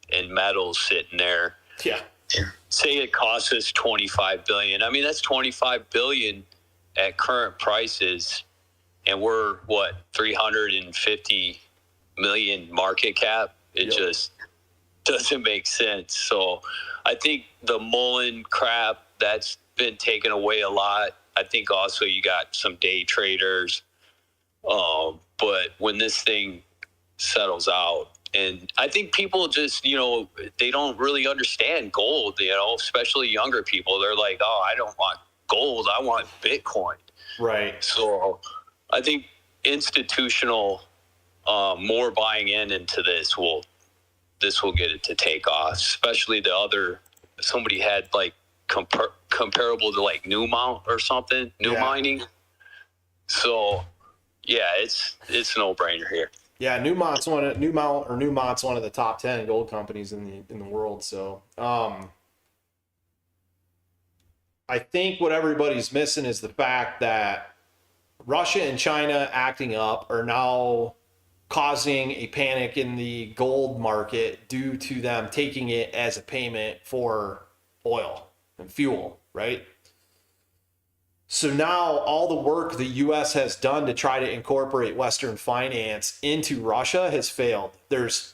in metals sitting there, yeah, say it costs us $25 billion. I mean, that's $25 billion at current prices, and we're what, 350 million market cap. It just doesn't make sense. So I think the Mullen crap, that's been taken away a lot. I think also you got some day traders, but when this thing settles out, and I think people just, they don't really understand gold, especially younger people. They're like, oh, I don't want gold, I want Bitcoin. Right. So I think institutional, more buying into this will get it to take off, especially somebody had like comparable to like Newmont or something, mining. So yeah, it's a no-brainer here. Yeah, Newmont's one of the top 10 gold companies in the world. So I think what everybody's missing is the fact that Russia and China acting up are now causing a panic in the gold market due to them taking it as a payment for oil and fuel, right? So now all the work the U.S. has done to try to incorporate Western finance into Russia has failed. There's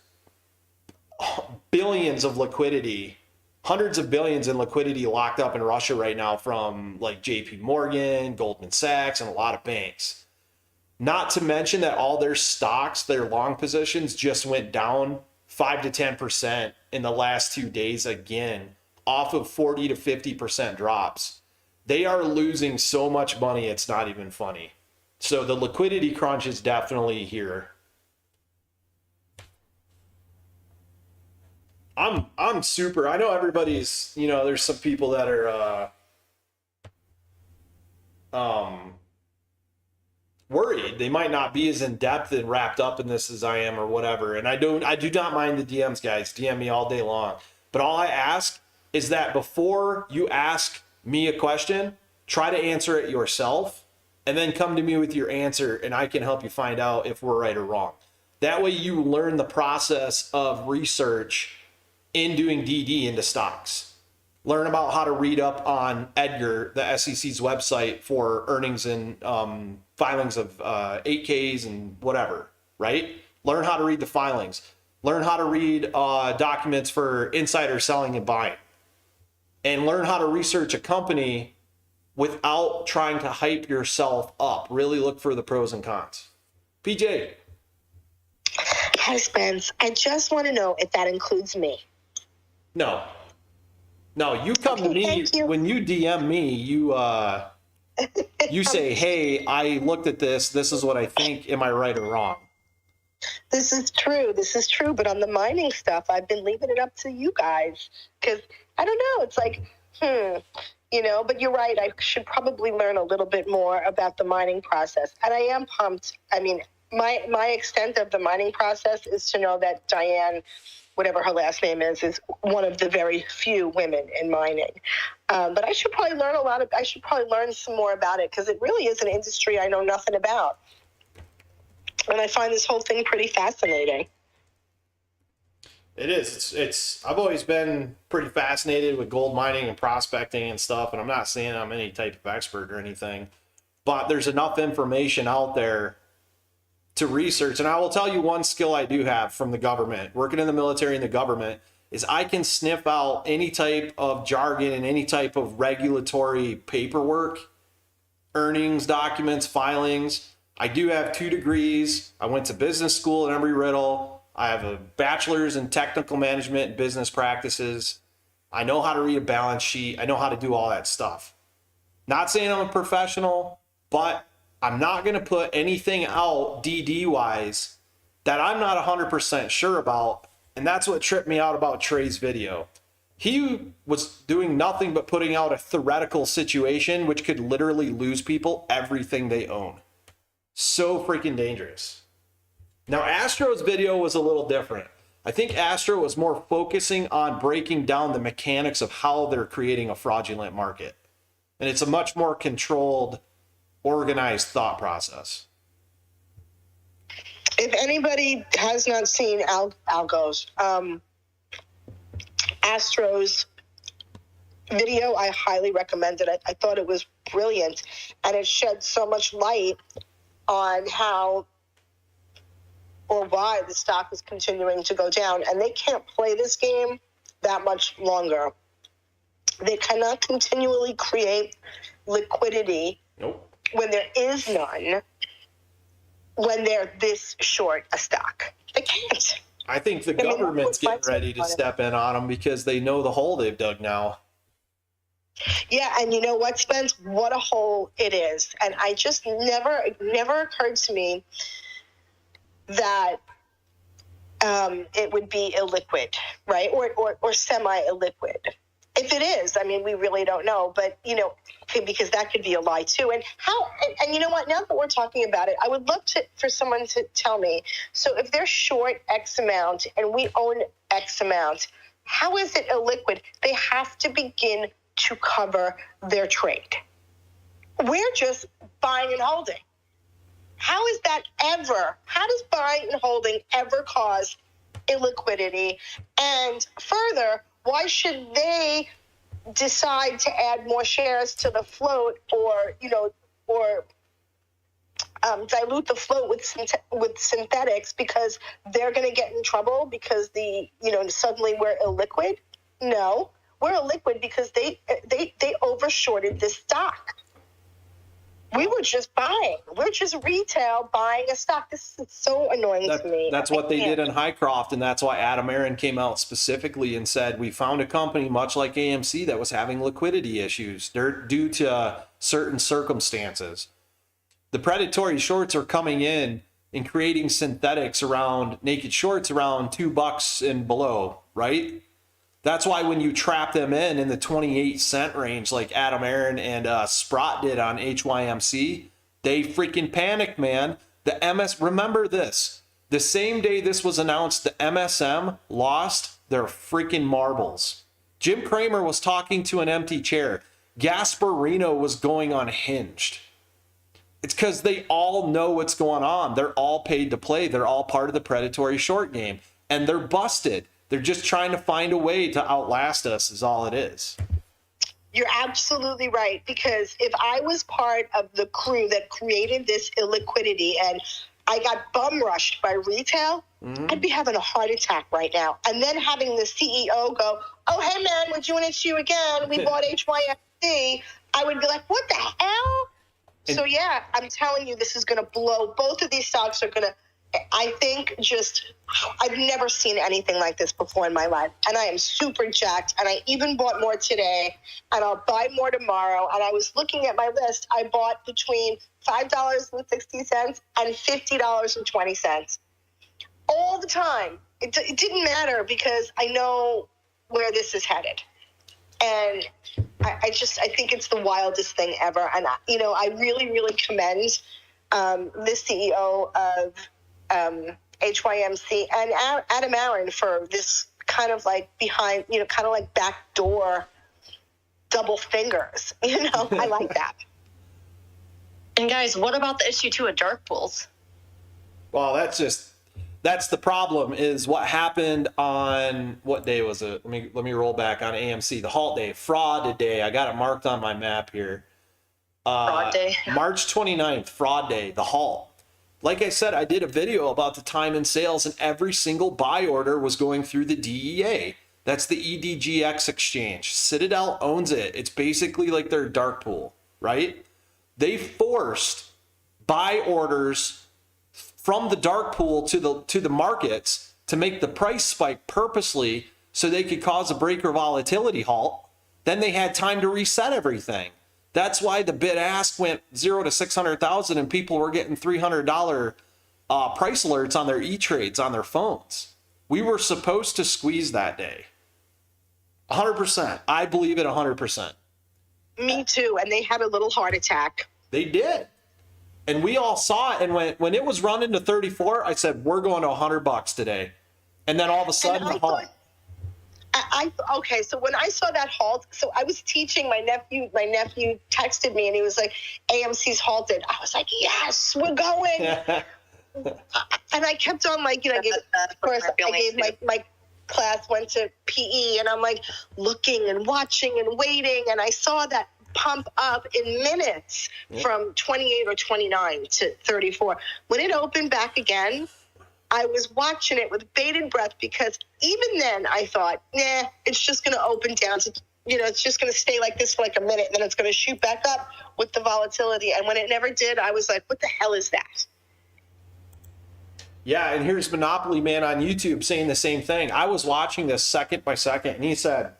billions of liquidity, hundreds of billions in liquidity locked up in Russia right now from like JP Morgan, Goldman Sachs, and a lot of banks. Not to mention that all their stocks, their long positions just went down 5 to 10% in the last 2 days again, off of 40 to 50% drops. They are losing so much money, it's not even funny. So the liquidity crunch is definitely here. I'm super, I know everybody's, there's some people that are worried. They might not be as in depth and wrapped up in this as I am or whatever. And I do not mind the DMs, guys. DM me all day long. But all I ask is that before you ask me a question, try to answer it yourself and then come to me with your answer and I can help you find out if we're right or wrong. That way you learn the process of research in doing DD into stocks. Learn about how to read up on Edgar, the SEC's website for earnings and filings of 8Ks and whatever, right? Learn how to read the filings. Learn how to read documents for insider selling and buying. And learn how to research a company without trying to hype yourself up. Really look for the pros and cons. PJ. Hi, Spence. I just want to know if that includes me. No, you come to me when you DM me, you say, hey, I looked at this. This is what I think. Am I right or wrong? This is true. But on the mining stuff, I've been leaving it up to you guys because I don't know. It's like, but you're right. I should probably learn a little bit more about the mining process. And I am pumped. I mean, my extent of the mining process is to know that Diane, whatever her last name is one of the very few women in mining. But I should probably learn some more about it because it really is an industry I know nothing about. And I find this whole thing pretty fascinating. It is. I've always been pretty fascinated with gold mining and prospecting and stuff. And I'm not saying I'm any type of expert or anything, but there's enough information out there to research. And I will tell you one skill I do have from the government, working in the military and the government, is I can sniff out any type of jargon and any type of regulatory paperwork, earnings, documents, filings. I do have 2 degrees. I went to business school at Embry-Riddle. I have a bachelor's in technical management and business practices. I know how to read a balance sheet. I know how to do all that stuff. Not saying I'm a professional, but I'm not going to put anything out DD wise that I'm not 100% sure about. And that's what tripped me out about Trey's video. He was doing nothing but putting out a theoretical situation, which could literally lose people everything they own. So freaking dangerous. Now, Astro's video was a little different. I think Astro was more focusing on breaking down the mechanics of how they're creating a fraudulent market. And it's a much more controlled, organized thought process. If anybody has not seen Algo's Astro's video, I highly recommend it. I thought it was brilliant, and it shed so much light on how or why the stock is continuing to go down. And they can't play this game that much longer. They cannot continually create liquidity when there is none, when they're this short a stock. They can't. I think the government's getting ready to step in on them because they know the hole they've dug now. Yeah, and you know what, Spence? What a hole it is. And I just never occurred to me that it would be illiquid, right? Or semi-illiquid. If it is, I mean, we really don't know, but, you know, because that could be a lie too. And and you know what, now that we're talking about it, I would love for someone to tell me, so if they're short X amount and we own X amount, how is it illiquid? They have to begin to cover their trade. We're just buying and holding. How is that ever? How does buying and holding ever cause illiquidity? And further, why should they decide to add more shares to the float, or dilute the float with synthetics because they're going to get in trouble because suddenly we're illiquid? No, we're illiquid because they overshorted this stock. We were just buying. We're just retail buying a stock. This is so annoying to me. That's what they did in Highcroft, and that's why Adam Aaron came out specifically and said, we found a company much like AMC that was having liquidity issues due to certain circumstances. The predatory shorts are coming in and creating synthetics around naked shorts around $2 and below, right? That's why when you trap them in the 28-cent range, like Adam Aaron and Sprott did on HYMC, they freaking panicked, man. Remember this, the same day this was announced, the MSM lost their freaking marbles. Jim Cramer was talking to an empty chair. Gasparino was going unhinged. It's because they all know what's going on. They're all paid to play. They're all part of the predatory short game, and they're busted. They're just trying to find a way to outlast us is all it is. You're absolutely right, because if I was part of the crew that created this illiquidity and I got bum rushed by retail, I'd be having a heart attack right now. And then having the CEO go, oh, hey, man, we're doing it to you again. We bought HYMC. I would be like, what the hell? So, yeah, I'm telling you, this is going to blow. Both of these stocks are going to, I think, I've never seen anything like this before in my life. And I am super jacked. And I even bought more today. And I'll buy more tomorrow. And I was looking at my list. I bought between $5.60 and $50.20. All the time. It didn't matter because I know where this is headed. And I think it's the wildest thing ever. And, I really, really commend the CEO of HYMC and Adam Aaron for this kind of like behind, kind of like backdoor double fingers. I like that. And guys, what about the issue too of dark pools? Well, that's the problem is what happened on, what day was it? Let me roll back on AMC, the halt day, fraud day. I got it marked on my map here. Fraud day. March 29th, fraud day, the halt. Like I said, I did a video about the time and sales, and every single buy order was going through the DEA. That's the EDGX exchange. Citadel owns it. It's basically like their dark pool, right? They forced buy orders from the dark pool to the markets to make the price spike purposely so they could cause a breaker volatility halt. Then they had time to reset everything. That's why the bid ask went 0 to 600,000 and people were getting $300 price alerts on their E-Trades on their phones. We were supposed to squeeze that day. 100%. I believe it 100%. Me too. And they had a little heart attack. They did. And we all saw it. And when it was running to 34, I said, we're going to $100 today. And then all of a sudden, the halt. Okay, so when I saw that halt, so I was teaching my nephew. My nephew texted me and he was like, AMC's halted. I was like, yes, we're going. And I kept on like, I gave my class went to PE and I'm like looking and watching and waiting. And I saw that pump up in minutes from 28 or 29 to 34. When it opened back again, I was watching it with bated breath because even then I thought, nah, it's just going to open down to, it's just going to stay like this for like a minute and then it's going to shoot back up with the volatility. And when it never did, I was like, what the hell is that? Yeah, and here's Monopoly Man on YouTube saying the same thing. I was watching this second by second, and he said,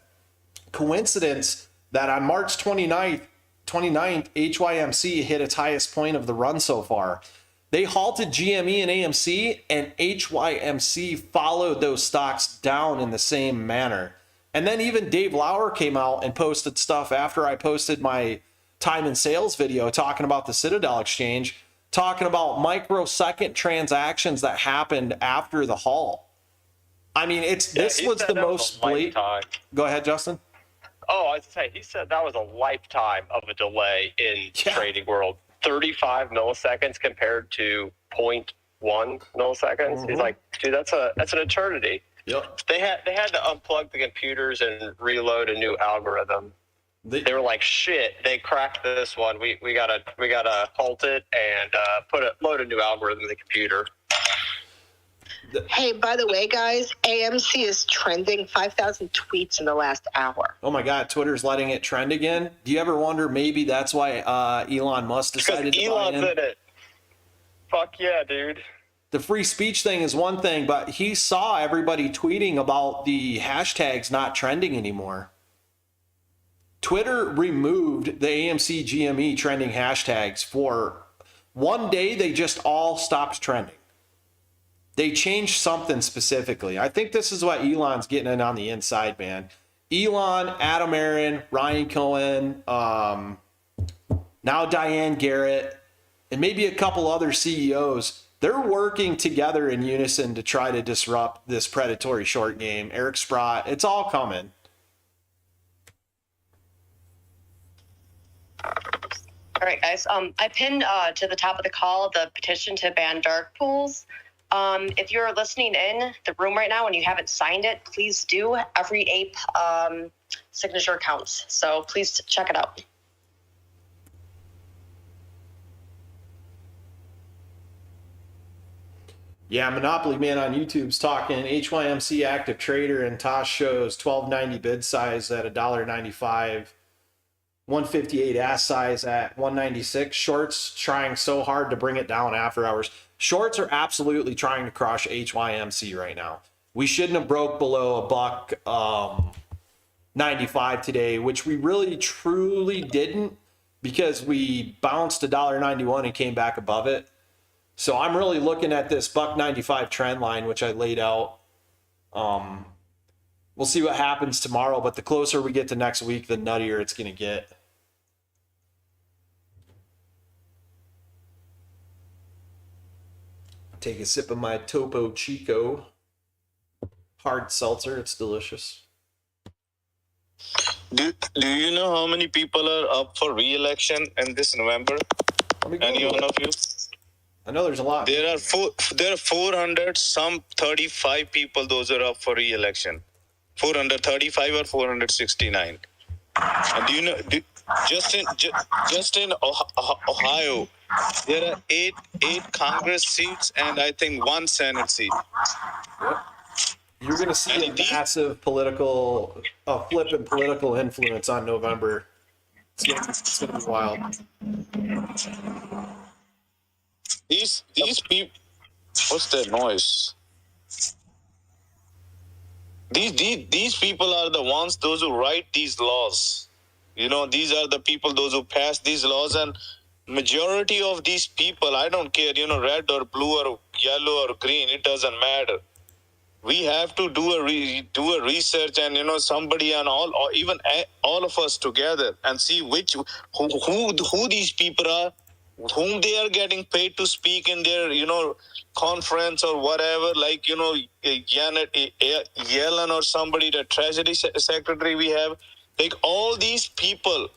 coincidence that on March 29th, HYMC hit its highest point of the run so far. They halted GME and AMC, and HYMC followed those stocks down in the same manner. And then even Dave Lauer came out and posted stuff after I posted my time and sales video talking about the Citadel exchange, talking about microsecond transactions that happened after the halt. I mean, this was the most blatant. Go ahead, Justin. Oh, I was saying, he said that was a lifetime of a delay in trading world. 35 milliseconds compared to 0.1 milliseconds. Mm-hmm. He's like, dude, that's an eternity. Yep. They had to unplug the computers and reload a new algorithm. They were like, shit, they cracked this one. We gotta halt it and load a new algorithm in the computer. Hey, by the way, guys, AMC is trending 5,000 tweets in the last hour. Oh my God, Twitter's letting it trend again. Do you ever wonder maybe that's why Elon Musk decided to buy in? Elon's in it. Fuck yeah, dude. The free speech thing is one thing, but he saw everybody tweeting about the hashtags not trending anymore. Twitter removed the AMC GME trending hashtags for one day. They just all stopped trending. They changed something specifically. I think this is what Elon's getting in on the inside, man. Elon, Adam Aaron, Ryan Cohen, now Diane Garrett, and maybe a couple other CEOs. They're working together in unison to try to disrupt this predatory short game. Eric Sprott, it's all coming. All right, guys. I pinned to the top of the call the petition to ban dark pools. If you're listening in the room right now and you haven't signed it, please do. Every ape signature counts. So please check it out. Yeah, Monopoly Man on YouTube's talking HYMC active trader and Tosh shows 1290 bid size at $1.95. 158 ask size at 196. Shorts trying so hard to bring it down after hours. Shorts are absolutely trying to crush HYMC right now. We shouldn't have broke below $1.95 today, which we really truly didn't because we bounced $1.91 and came back above it. So I'm really looking at this $1.95 trend line, which I laid out. We'll see what happens tomorrow, but the closer we get to next week, the nuttier it's going to get. Take a sip of my Topo Chico hard seltzer. It's delicious. Do you know how many people are up for re-election in this November? Any one of you? I know there's a lot. There are 400, some 35 people. Those are up for re-election. 435 or 469. And do you know? Just in Ohio, there are eight Congress seats and I think 1 Senate seat. Yep. You're going to see a massive political flip in political influence on November. It's going to be wild. These people, what's that noise? These people are the ones, those who write these laws. These are the people, those who passed these laws, and majority of these people, I don't care, red or blue or yellow or green, it doesn't matter. We have to do a research, and somebody and all, or even all of us together, and see who these people are, whom they are getting paid to speak in their conference or whatever, like Yellen or somebody, the treasury secretary we have, like all these people.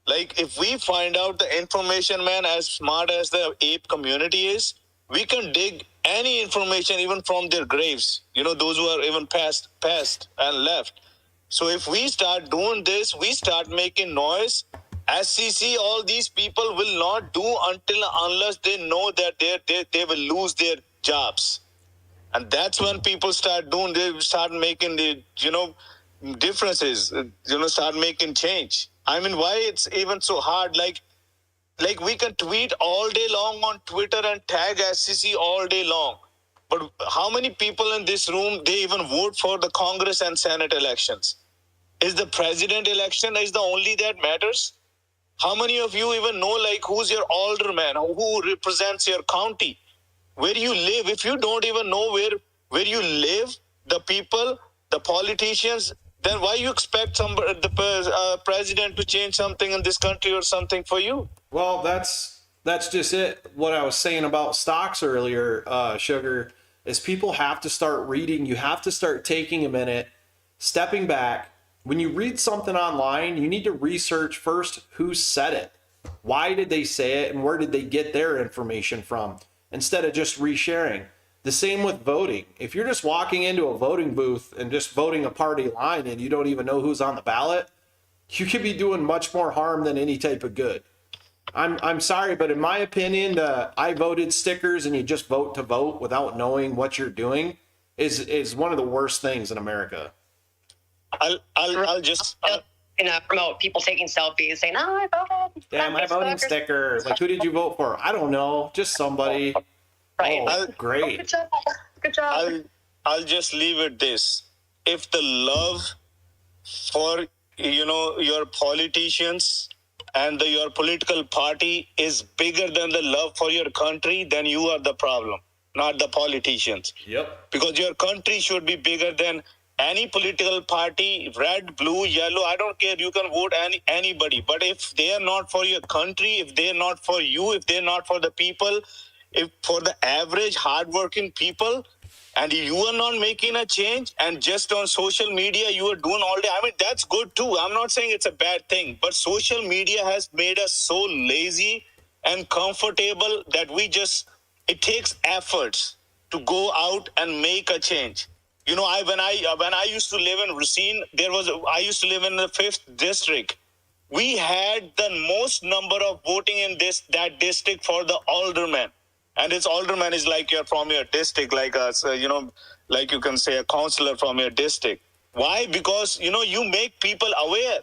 Like, if we find out the information, man, as smart as the ape community is, we can dig any information, even from their graves, those who are even passed and left. So if we start doing this, we start making noise, SEC, all these people will not do unless they know that they will lose their jobs. And that's when people start doing, they start making the, differences, start making change. I mean, why it's even so hard? Like we can tweet all day long on Twitter and tag SEC all day long. But how many people in this room, they even vote for the Congress and Senate elections? Is the president election is the only that matters? How many of you even know, like, who's your alderman, who represents your county, where you live? If you don't even know where you live, the people, the politicians, then why you expect the president to change something in this country or something for you? Well, that's just it. What I was saying about stocks earlier, Sugar, is people have to start reading. You have to start taking a minute, stepping back. When you read something online, you need to research first who said it, why did they say it, and where did they get their information from, instead of just resharing. The same with voting. If you're just walking into a voting booth and just voting a party line and you don't even know who's on the ballot, you could be doing much more harm than any type of good. I'm sorry, but in my opinion, I voted stickers and you just vote to vote without knowing what you're doing is one of the worst things in America. I'll just promote people taking selfies, saying, "Oh, I voted." Yeah, my voting sticker. Like, who did you vote for? I don't know, just somebody. Right. Oh, great. Good job. Good job. I'll just leave it this: if the love for your politicians and your political party is bigger than the love for your country, then you are the problem, not the politicians. Yep. Because your country should be bigger than any political party, red, blue, yellow, I don't care. You can vote anybody. But if they are not for your country, if they are not for you, if they are not for the people, if for the average hardworking people, and you are not making a change, and just on social media you are doing all day, I mean, that's good too. I'm not saying it's a bad thing, but social media has made us so lazy and comfortable that it takes efforts to go out and make a change. When I used to live in Racine, I used to live in the 5th district. We had the most number of voting in that district for the alderman. And its alderman is like you're from your district, like us, like you can say a councillor from your district. Why? Because, you make people aware.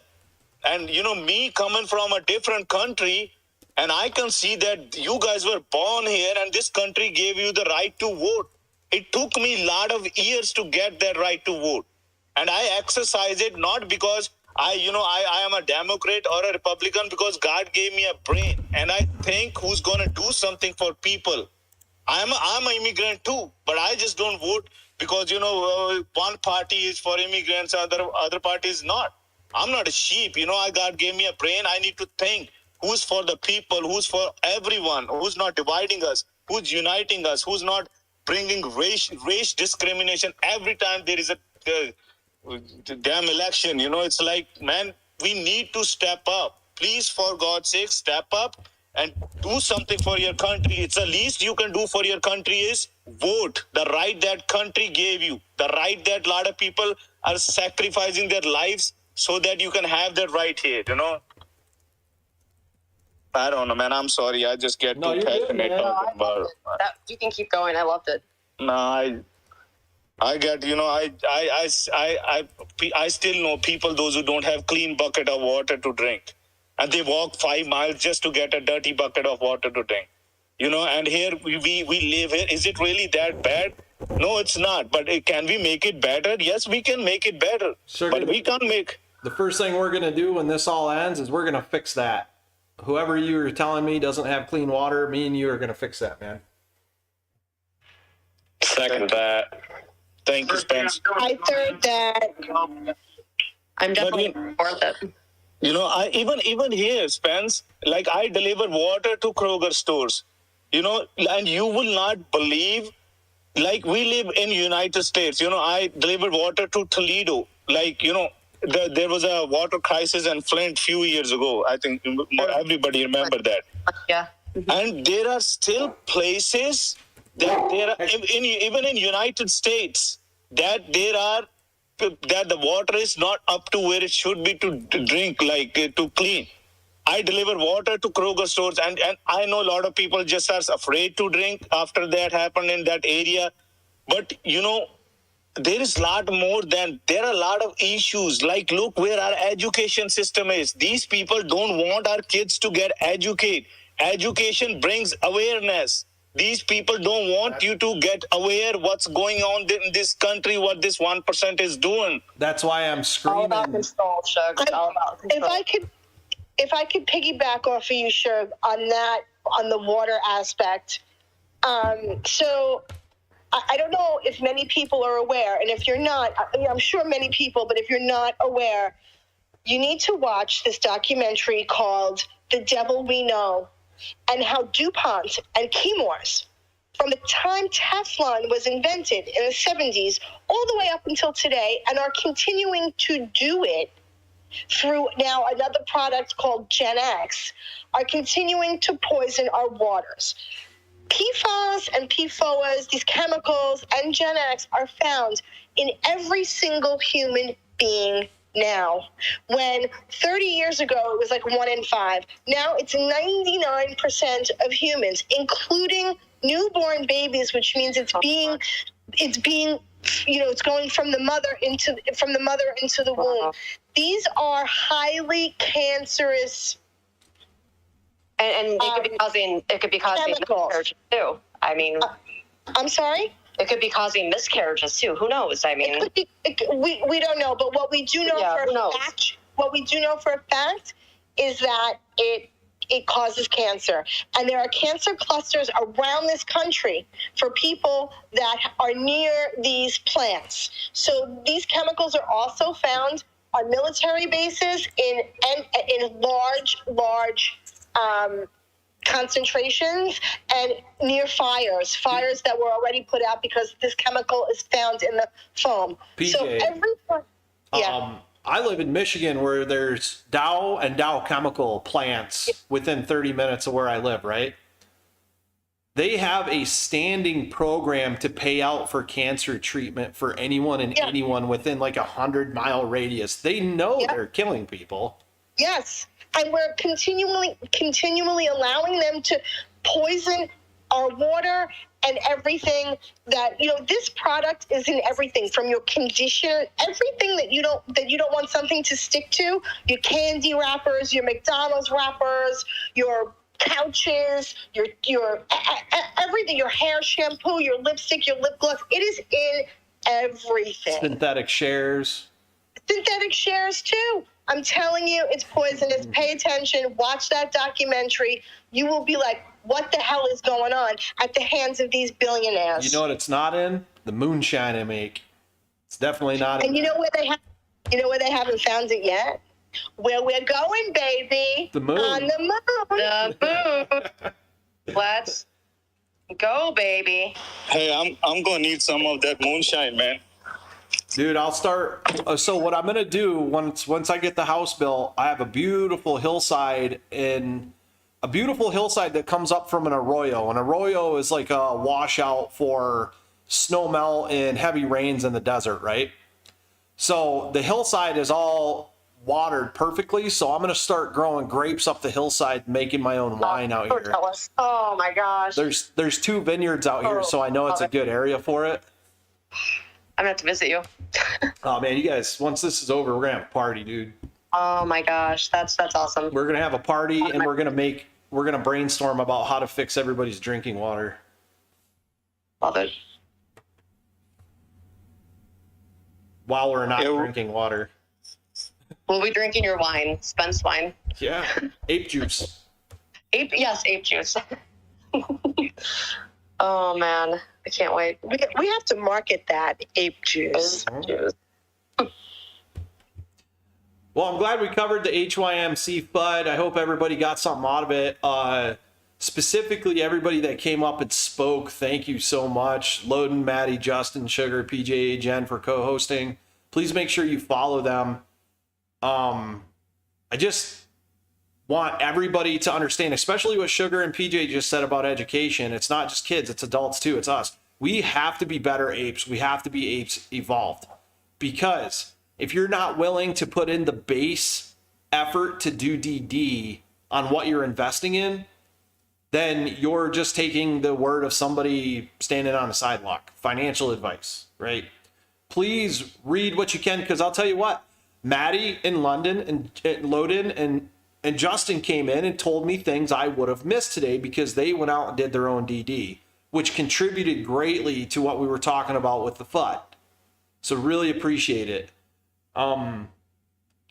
And, me coming from a different country, and I can see that you guys were born here and this country gave you the right to vote. It took me a lot of years to get that right to vote. And I exercise it not because I am a Democrat or a Republican, because God gave me a brain. And I think who's going to do something for people. I'm an immigrant too, but I just don't vote because, one party is for immigrants, other party is not. I'm not a sheep. God gave me a brain. I need to think who's for the people, who's for everyone, who's not dividing us, who's uniting us, who's not bringing race discrimination every time there is a damn election. It's like, man, we need to step up. Please, for God's sake, step up and do something for your country. It's the least you can do for your country is vote. The right that country gave you, the right that a lot of people are sacrificing their lives so that you can have that right here, I don't know, man. I'm sorry. I just get too passionate talking about it. You can keep going. I loved it. No, I get, I still know people, those who don't have clean bucket of water to drink. And they walk 5 miles just to get a dirty bucket of water to drink. And here we live here. Is it really that bad? No, it's not. But can we make it better? Yes, we can make it better. Sure. But we can't make... The first thing we're gonna do when this all ends is we're gonna fix that. Whoever you were telling me doesn't have clean water, me and you are gonna fix that, man. Second that. Thank you, Spence. I third that. I'm definitely for it. You know, I even here, Spence, like I deliver water to Kroger stores, you know, and you will not believe, like we live in United States, you know, I delivered water to Toledo. Like, you know, there was a water crisis in Flint few years ago. I think everybody remember that. Yeah. And there are still places that there are, even in United States, that the water is not up to where it should be to drink, like to clean. I deliver water to Kroger stores, and I know a lot of people just are afraid to drink after that happened in that area. But, you know, there is a lot more than, there are a lot of issues. Like, look where our education system is. These people don't want our kids to get educated. Education brings awareness. These people don't want you to get aware what's going on in this country, what this 1% is doing. That's why I'm All screaming. about control, Shug. All about control. If I could piggyback off of you, Shug, on that, on the water aspect. So I don't know if many people are aware, and if you're not, I mean, I'm sure many people, but if you're not aware, you need to watch this documentary called The Devil We Know, and how DuPont and Chemours, from the time Teflon was invented in the 70s all the way up until today, and are continuing to do it through now another product called Gen X, are continuing to poison our waters. PFAS and PFOAs, these chemicals, and Gen X are found in every single human being now. When 30 years ago it was like 1 in 5. Now it's 99% of humans, including newborn babies, which means it's being, you know, it's going from the mother into the womb. These are highly cancerous. And it could be causing miscarriages too. I mean, I'm sorry? It could be causing miscarriages too. Who knows? I mean, we don't know, but what we do know for a fact is that it causes cancer, and there are cancer clusters around this country for people that are near these plants. So these chemicals are also found on military bases in large concentrations and near fires that were already put out because this chemical is found in the foam. PJ, so I live in Michigan where there's Dow and Dow Chemical plants within 30 minutes of where I live, right? They have a standing program to pay out for cancer treatment for anyone and anyone within like 100-mile radius. They know they're killing people. Yes. And we're continually allowing them to poison our water and everything that, you know, this product is in everything from your conditioner, everything that you don't want something to stick to, your candy wrappers, your McDonald's wrappers, your couches, your everything, your hair shampoo, your lipstick, your lip gloss. It is in everything. Synthetic shares too. I'm telling you, it's poisonous. Pay attention. Watch that documentary. You will be like, what the hell is going on at the hands of these billionaires? You know what it's not in? The moonshine I make. It's definitely not in. And you know where they haven't found it yet? Where we're going, baby. The moon. On the moon. The moon. Let's go, baby. Hey, I'm gonna need some of that moonshine, man. Dude, I'll start. So what I'm gonna do once I get the house built, I have a beautiful hillside that comes up from an arroyo. An arroyo is like a washout for snow melt and heavy rains in the desert, right? So the hillside is all watered perfectly. So I'm gonna start growing grapes up the hillside, making my own wine out here. Tell us. Oh my gosh. There's 2 vineyards out here, so I know it's a good area for it. I'm gonna have to visit you. Oh man, you guys, once this is over, we're gonna have a party, dude. Oh my gosh, that's awesome. We're gonna have a party and we're gonna brainstorm about how to fix everybody's drinking water. Love it. While we're not drinking water. We'll be drinking your wine, Spence wine. Yeah, ape juice. Ape juice. Oh man, I can't wait. We have to market that ape juice. Well, I'm glad we covered the HYMC FUD. I hope everybody got something out of it. Specifically, everybody that came up and spoke, thank you so much. Loden, Maddie, Justin, Sugar, PJ, Jen for co-hosting. Please make sure you follow them. I just want everybody to understand, especially what Sugar and PJ just said about education. It's not just kids, it's adults too. It's us. We have to be better apes. We have to be apes evolved. Because if you're not willing to put in the base effort to do DD on what you're investing in, then you're just taking the word of somebody standing on a sidewalk. Financial advice, right? Please read what you can, because I'll tell you what, Maddie in London and Loden and Justin came in and told me things I would have missed today because they went out and did their own DD, which contributed greatly to what we were talking about with the FUD. So really appreciate it. I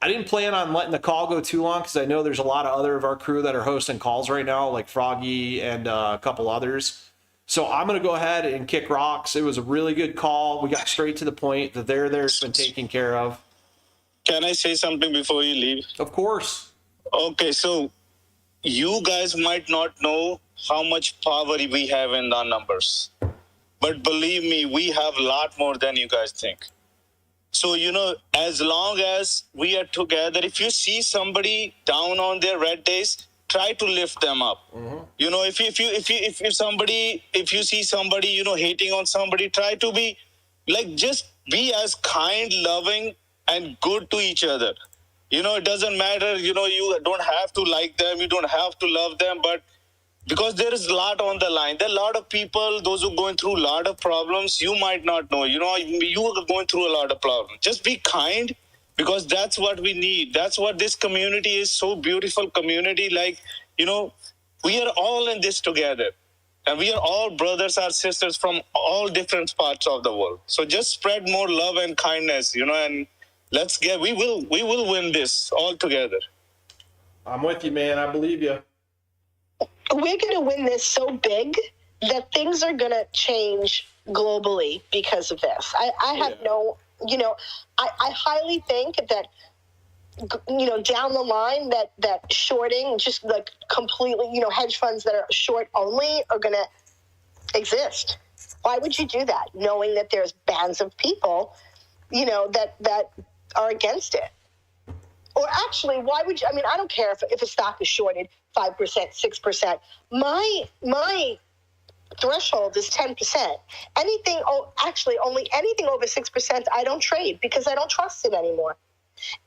didn't plan on letting the call go too long because I know there's a lot of other of our crew that are hosting calls right now, like Froggy and a couple others. So I'm going to go ahead and kick rocks. It was a really good call. We got straight to the point. The there's been taken care of. Can I say something before you leave? Of course. Okay, so you guys might not know how much power we have in our numbers. But believe me, we have a lot more than you guys think. So, as long as we are together, if you see somebody down on their red days, try to lift them up. Mm-hmm. If you see somebody, hating on somebody, try to be just be as kind, loving, and good to each other. It doesn't matter, you don't have to like them, you don't have to love them, but because there is a lot on the line. There are a lot of people, those who are going through a lot of problems, you might not know. You are going through a lot of problems. Just be kind, because that's what we need. That's what this community is, so beautiful community. We are all in this together. And we are all brothers or sisters from all different parts of the world. So just spread more love and kindness, and we will win this all together. I'm with you, man. I believe you. We're going to win this so big that things are going to change globally because of this. I have I highly think that, down the line that shorting, just like completely, are hedge funds that are short only are going to exist. Why would you do that, knowing that there's bands of people, that are against it? Or actually, why would you? I mean, I don't care if a stock is shorted 5%, 6%. My threshold is 10%. Only anything over 6%, I don't trade because I don't trust it anymore.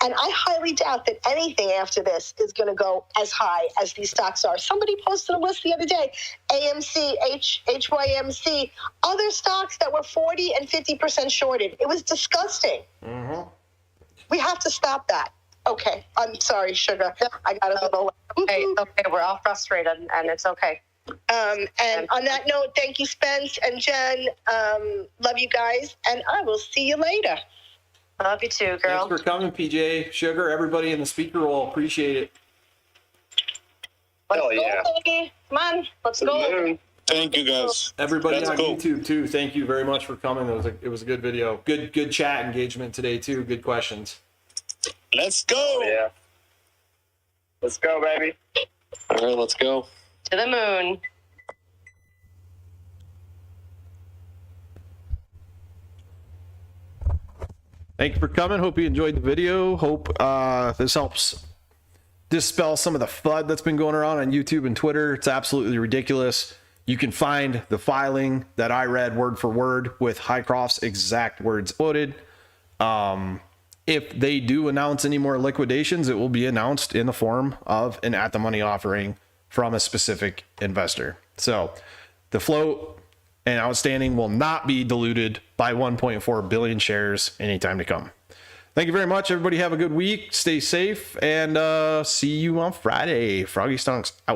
And I highly doubt that anything after this is going to go as high as these stocks are. Somebody posted a list the other day, AMC, HYMC, other stocks that were 40 and 50% shorted. It was disgusting. Mm-hmm. We have to stop that. Okay, I'm sorry, Sugar. I got to go. Okay, we're all frustrated, and it's okay. And on that note, thank you, Spence and Jen. Love you guys, and I will see you later. Love you too, girl. Thanks for coming, PJ, Sugar, everybody in the speaker role. Appreciate it. Let's go, baby. Come on, let's go. Thank you, guys. Everybody Let's on go. YouTube too. Thank you very much for coming. It was a good video. Good chat engagement today too. Good questions. Let's go. Oh, yeah. Let's go, baby. All right, let's go. To the moon. Thank you for coming. Hope you enjoyed the video. Hope this helps dispel some of the FUD that's been going around on YouTube and Twitter. It's absolutely ridiculous. You can find the filing that I read word for word with Hycroft's exact words quoted. If they do announce any more liquidations, it will be announced in the form of an at-the-money offering from a specific investor. So the float and outstanding will not be diluted by 1.4 billion shares anytime to come. Thank you very much. Everybody have a good week. Stay safe and see you on Friday. Froggy Stonks out.